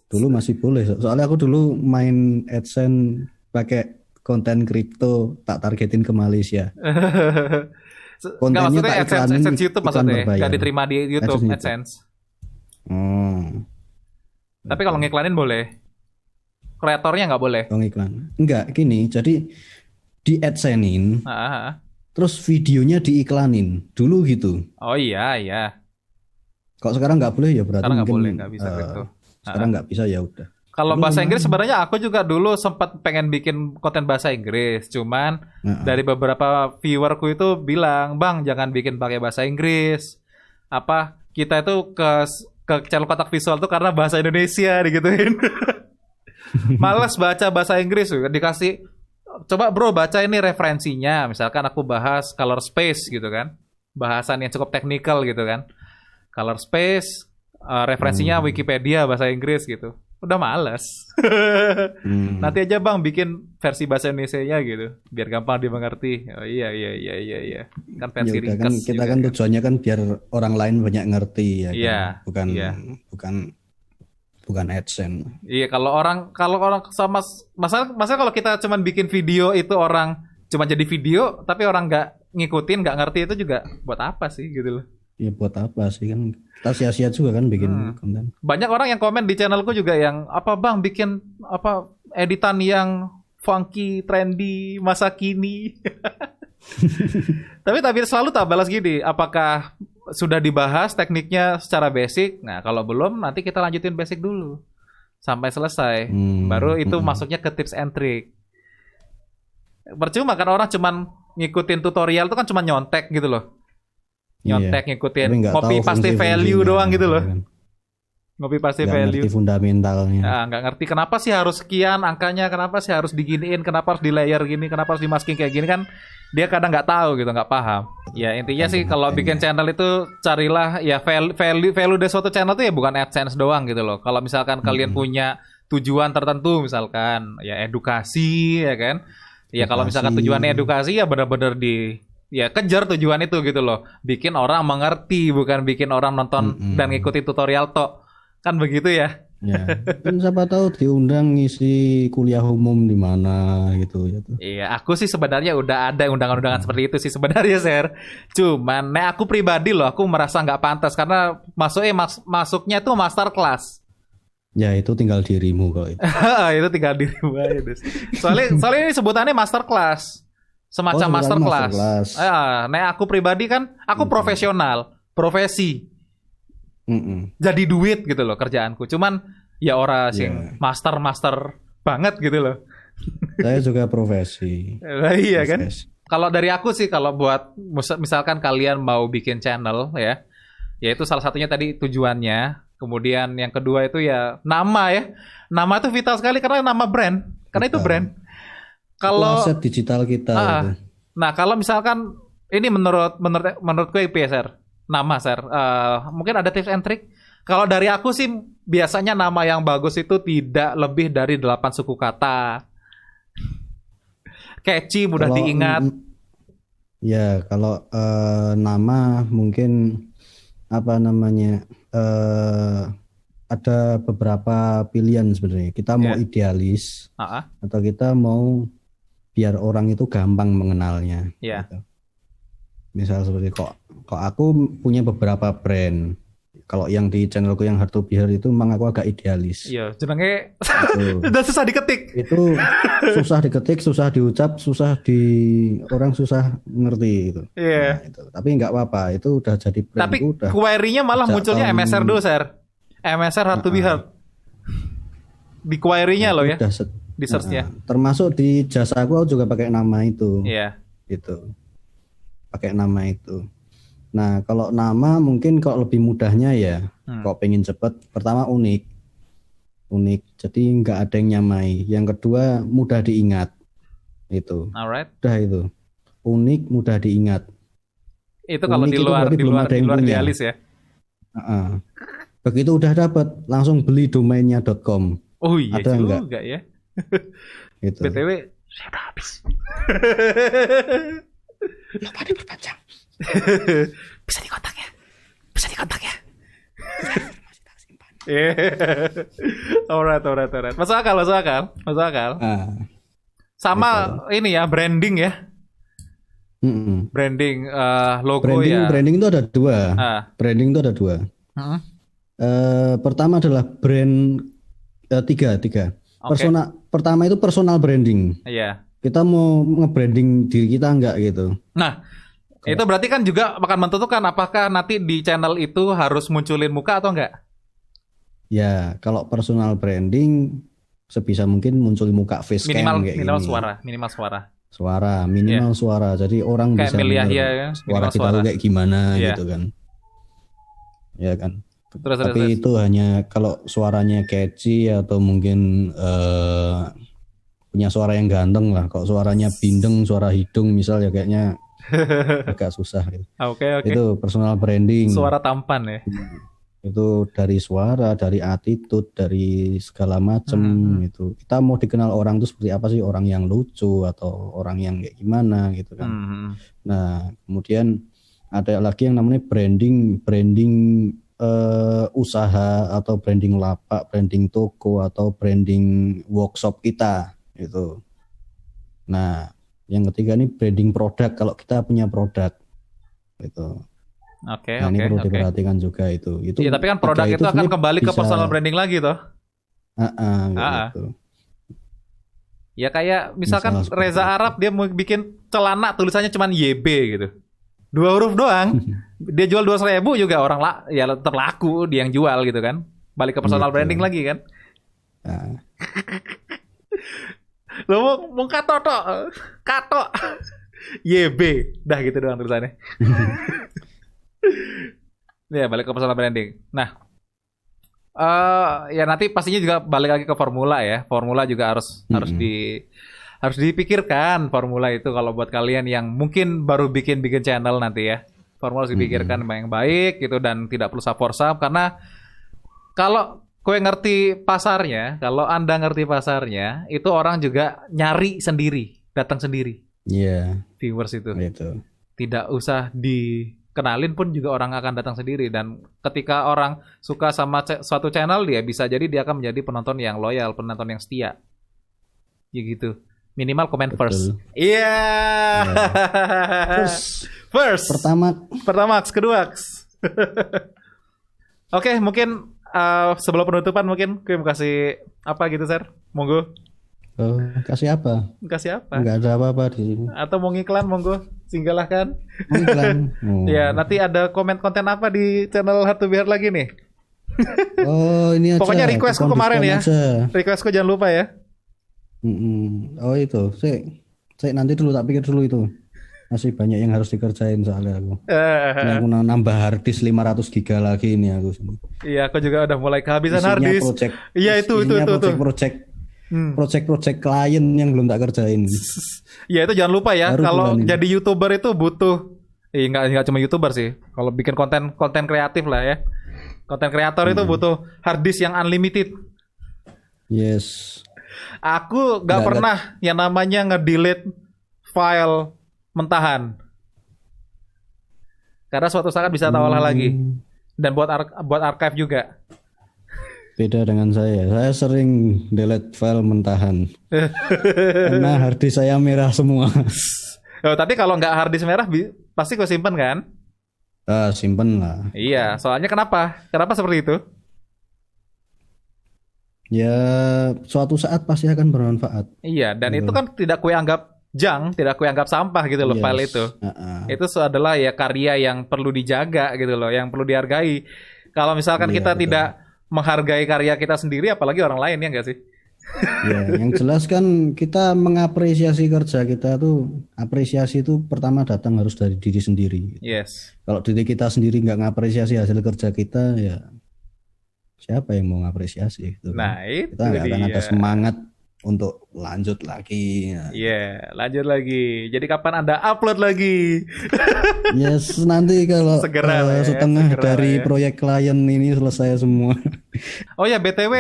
Dulu masih boleh. Soalnya aku dulu main AdSense pakai konten kripto, tak targetin ke Malaysia. Kontennya tak iklanin, AdSense YouTube maksudnya, nggak diterima di YouTube AdSense. Tapi kalau ngiklanin boleh. Kreatornya nggak boleh. Oh, ngiklan. Enggak, gini. Jadi di AdSense-in, terus videonya diiklanin. Dulu gitu. Oh iya. Kalau sekarang nggak boleh ya berarti sekarang mungkin nggak bisa gitu. Sekarang nggak bisa ya udah. Kalau bahasa Inggris sebenarnya aku juga dulu sempat pengen bikin konten bahasa Inggris, cuman dari beberapa viewerku itu bilang, "Bang, jangan bikin pakai bahasa Inggris. Kita itu ke channel Kotak Visual tuh karena bahasa Indonesia digituin." Males baca bahasa Inggris tuh, dikasih coba bro baca ini referensinya, misalkan aku bahas color space gitu kan. Bahasan yang cukup teknikal gitu kan. Color space referensinya Wikipedia bahasa Inggris gitu. Udah malas. Nanti aja bang bikin versi bahasa Indonesia-nya gitu, biar gampang dimengerti. Oh iya. Kan versi ringkas. Kan kita kan tujuannya kan biar orang lain banyak ngerti ya. Iya. Kan? Bukan AdSense. Iya, kalau orang sama masalah kalau kita cuma bikin video itu orang cuma jadi video, tapi orang nggak ngikutin, nggak ngerti itu juga buat apa sih gitu loh. Ya buat apa sih kan kita sia-sia juga kan bikin konten. Banyak orang yang komen di channelku juga yang bang bikin editan yang funky, trendy, masa kini. Tapi selalu tak balas gini, apakah sudah dibahas tekniknya secara basic? Nah kalau belum nanti kita lanjutin basic dulu sampai selesai. Baru itu masuknya ke tips and trick. Percuma kan orang cuman ngikutin tutorial itu kan cuma nyontek gitu loh. Ngikutin copy paste value doang gitu loh. Copy paste value. Ngerti fundamentalnya. Nah, nggak ngerti kenapa sih harus sekian angkanya, kenapa sih harus diginiin, kenapa harus di layer gini, kenapa harus di masking kayak gini kan dia kadang nggak tahu gitu, nggak paham. Ya intinya sih kalau bikin channel itu carilah ya value dari suatu channel itu ya bukan AdSense doang gitu loh. Kalau misalkan kalian punya tujuan tertentu misalkan ya edukasi ya kan. Ya kalau misalkan tujuannya edukasi ya benar-benar kejar tujuan itu gitu loh. Bikin orang mengerti, bukan bikin orang nonton dan ngikutin tutorial tok. Kan begitu ya. Ya. Kan siapa tahu diundang ngisi kuliah umum di mana gitu ya. Iya, aku sih sebenarnya udah ada undangan-undangan seperti itu sih sebenarnya, Sir. Cuman aku pribadi loh, aku merasa nggak pantas karena masuknya tuh master class. Ya itu tinggal dirimu kok itu. Itu tinggal dirimu aja. Soalnya ini sebutannya master class. Semacam master class. Aku pribadi kan aku profesional, profesi. Jadi duit gitu loh kerjaanku. Cuman ya orang sing master banget gitu loh. Saya juga profesi. Iya kan? Kalau dari aku sih kalau buat misalkan kalian mau bikin channel ya itu salah satunya tadi tujuannya. Kemudian yang kedua itu ya nama ya. Nama itu vital sekali karena nama brand. Karena itu brand. Kalau aset digital kita. Nah, kalau misalkan ini menurutku PSR nama, Sir. Mungkin ada tips and trick. Kalau dari aku sih biasanya nama yang bagus itu tidak lebih dari 8 suku kata. Catchy, mudah diingat. Ya, kalau nama mungkin ada beberapa pilihan sebenarnya. Kita mau idealis atau kita mau biar orang itu gampang mengenalnya. Gitu. Misal seperti kok aku punya beberapa brand. Kalau yang di channelku yang Hard to Be Heard itu memang aku agak idealis. Iya, jenenge udah susah diketik. Itu susah diketik, susah diucap, orang susah ngerti gitu. Iya. Nah, itu. Tapi nggak apa-apa, itu udah jadi brand. Tapi query-nya malah munculnya MSR dulu, Sir. MSR Heart to be Heard. Di query-nya loh ya. Di search-nya. Termasuk di jasa aku juga pakai nama itu. Iya. Gitu. Pakai nama itu. Nah, kalau nama mungkin kalau lebih mudahnya ya, kalau pengen cepet, pertama unik. Jadi nggak ada yang nyamai. Yang kedua mudah diingat. Itu. Alright. Udah itu. Unik, mudah diingat. Itu kalau unik di luar idealis ya. Begitu udah dapat, langsung beli domainnya.com. Oh iya ada juga enggak? Ya. Gitu. BTW saya udah habis. Lupa diperpanjang. Bisa dikontak ya. Alright. Masuk akal. Sama betul. Ini ya branding ya. Branding logo ya. Branding itu ada dua. Branding itu ada dua. Pertama adalah brand tiga. Okay. Pertama itu personal branding. Iya. Kita mau nge-branding diri kita enggak gitu. Nah, itu berarti kan juga akan menentukan apakah nanti di channel itu harus munculin muka atau enggak? Ya, kalau personal branding sebisa mungkin muncul muka facecam kayak minimal gini. Minimal suara. Jadi orang kayak bisa dengar ya, suara kita tuh kayak gimana gitu kan. Ya kan. Tapi itu hanya kalau suaranya catchy atau mungkin punya suara yang ganteng lah. Kalau suaranya bindeng, suara hidung misal ya kayaknya agak susah gitu. Okay. Itu personal branding. Suara tampan ya. Itu dari suara, dari attitude, dari segala macam itu. Kita mau dikenal orang itu seperti apa sih? Orang yang lucu atau orang yang kayak gimana gitu kan. Nah, kemudian ada lagi yang namanya branding usaha atau branding lapak, branding toko atau branding workshop kita gitu. Nah, yang ketiga ini branding produk kalau kita punya produk gitu. Oke. Ini perlu diperhatikan juga itu. Iya, tapi kan produk itu akan kembali ke personal branding lagi toh. Gitu. Ya kayak misalkan Reza Arab dia mau bikin celana tulisannya cuma YB gitu. 2 huruf doang. Dia jual 200.000 juga orang ya tetap laku dia yang jual gitu kan. Balik ke personal branding lagi kan. Lo mau kato YB dah gitu doang tulisannya. Ya balik ke personal branding. Nah, ya nanti pastinya juga balik lagi ke formula ya. Formula juga harus dipikirkan formula itu kalau buat kalian yang mungkin baru bikin channel nanti ya. Formula harus dipikirkan yang baik gitu dan tidak perlu forsap karena kalau Anda ngerti pasarnya, itu orang juga nyari sendiri, datang sendiri. Iya. Viewers itu. Gitu. Tidak usah dikenalin pun juga orang akan datang sendiri dan ketika orang suka sama suatu channel dia bisa jadi dia akan menjadi penonton yang loyal, penonton yang setia. Ya gitu. Minimal comment first. Iya. First. Pertama, kedua. Oke, mungkin sebelum penutupan mungkin gue mau kasih apa gitu, Sir? Monggo. Kasih apa? Enggak ada apa-apa di sini. Atau mau ngiklan, monggo. Silahkan. Iklan. Ya, nanti ada konten apa di channel Heart to be Heard lagi nih. Ini aja. Pokoknya requestku kemarin ya. Requestku jangan lupa ya. Oh itu, saya nanti dulu tak pikir dulu itu. Masih banyak yang harus dikerjain soalnya aku. Ini aku nambah hard disk 500 giga lagi ini aku. Iya, aku juga udah mulai kehabisan hard disk. Iya itu. Project klien yang belum tak kerjain. Iya itu jangan lupa ya. Kalau jadi YouTuber itu butuh, nggak cuma YouTuber sih. Kalau bikin konten kreatif lah ya. Konten kreator itu butuh hard disk yang unlimited. Yes. Aku nggak pernah yang namanya nge-delete file mentahan. Karena suatu saat bisa olah lagi. Dan buat archive juga. Beda dengan saya sering delete file mentahan. Karena hard disk saya merah semua. Tapi kalau nggak hard disk merah pasti kau simpen kan? Simpen lah. Iya, soalnya kenapa? Kenapa seperti itu? Ya, suatu saat pasti akan bermanfaat. Iya, dan itu kan tidak kue anggap junk, tidak kue anggap sampah gitu loh file itu. Itu adalah ya karya yang perlu dijaga gitu loh, yang perlu dihargai. Kalau misalkan kita tidak menghargai karya kita sendiri, apalagi orang lain, ya nggak sih? Ya, yang jelas kan kita mengapresiasi kerja kita tuh, apresiasi itu pertama datang harus dari diri sendiri. Yes. Kalau diri kita sendiri nggak ngapresiasi hasil kerja kita, ya siapa yang mau ngapresiasi gitu kan? Nah, itu Kita nggak akan dia. ada semangat untuk lanjut lagi. Iya, lanjut lagi. Jadi kapan Anda upload lagi? Yes, nanti kalau Segera lah ya, setengah segera dari lah ya. proyek klien ini selesai semua. Oh ya, BTW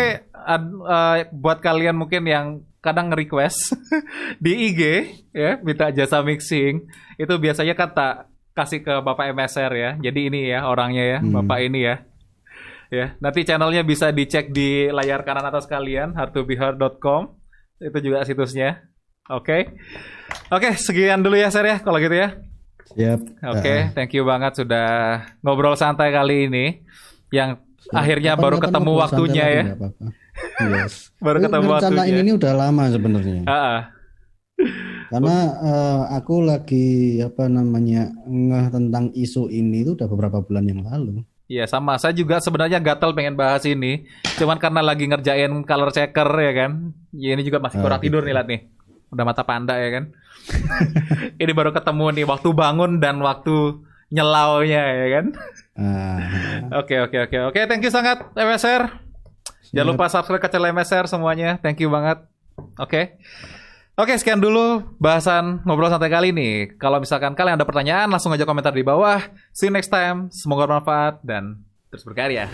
buat kalian mungkin yang kadang nge-request di IG ya, minta jasa mixing, itu biasanya kan tak kasih ke Bapak MSR ya. Jadi ini ya orangnya ya, Bapak ini ya. Ya, nanti channelnya bisa dicek di layar kanan atas kalian, heart2beheard.com. Itu juga situsnya. Oke. Oke, sekian dulu ya, Ser ya, kalau gitu ya. Siap. Oke, thank you banget sudah ngobrol santai kali ini. Yang akhirnya baru Kapan-kapan ketemu ngobrol waktunya santai ya. lagi, nggak apa-apa. Yes. Baru ketemu Rencanain waktunya. ini udah lama sebenarnya. Karena aku lagi ngeh tentang isu ini itu udah beberapa bulan yang lalu. Iya sama, saya juga sebenarnya gatel pengen bahas ini. Cuman karena lagi ngerjain color checker ya kan. Ya ini juga masih kurang tidur nih, Lat nih. Udah mata panda ya kan. Ini baru ketemu nih waktu bangun dan waktu nyelaunya ya kan. Oke, thank you sangat MSR. Jangan lupa subscribe ke channel MSR semuanya. Thank you banget. Oke, sekian dulu bahasan ngobrol santai kali ini. Kalau misalkan kalian ada pertanyaan, langsung aja komentar di bawah. See you next time. Semoga bermanfaat dan terus berkarya.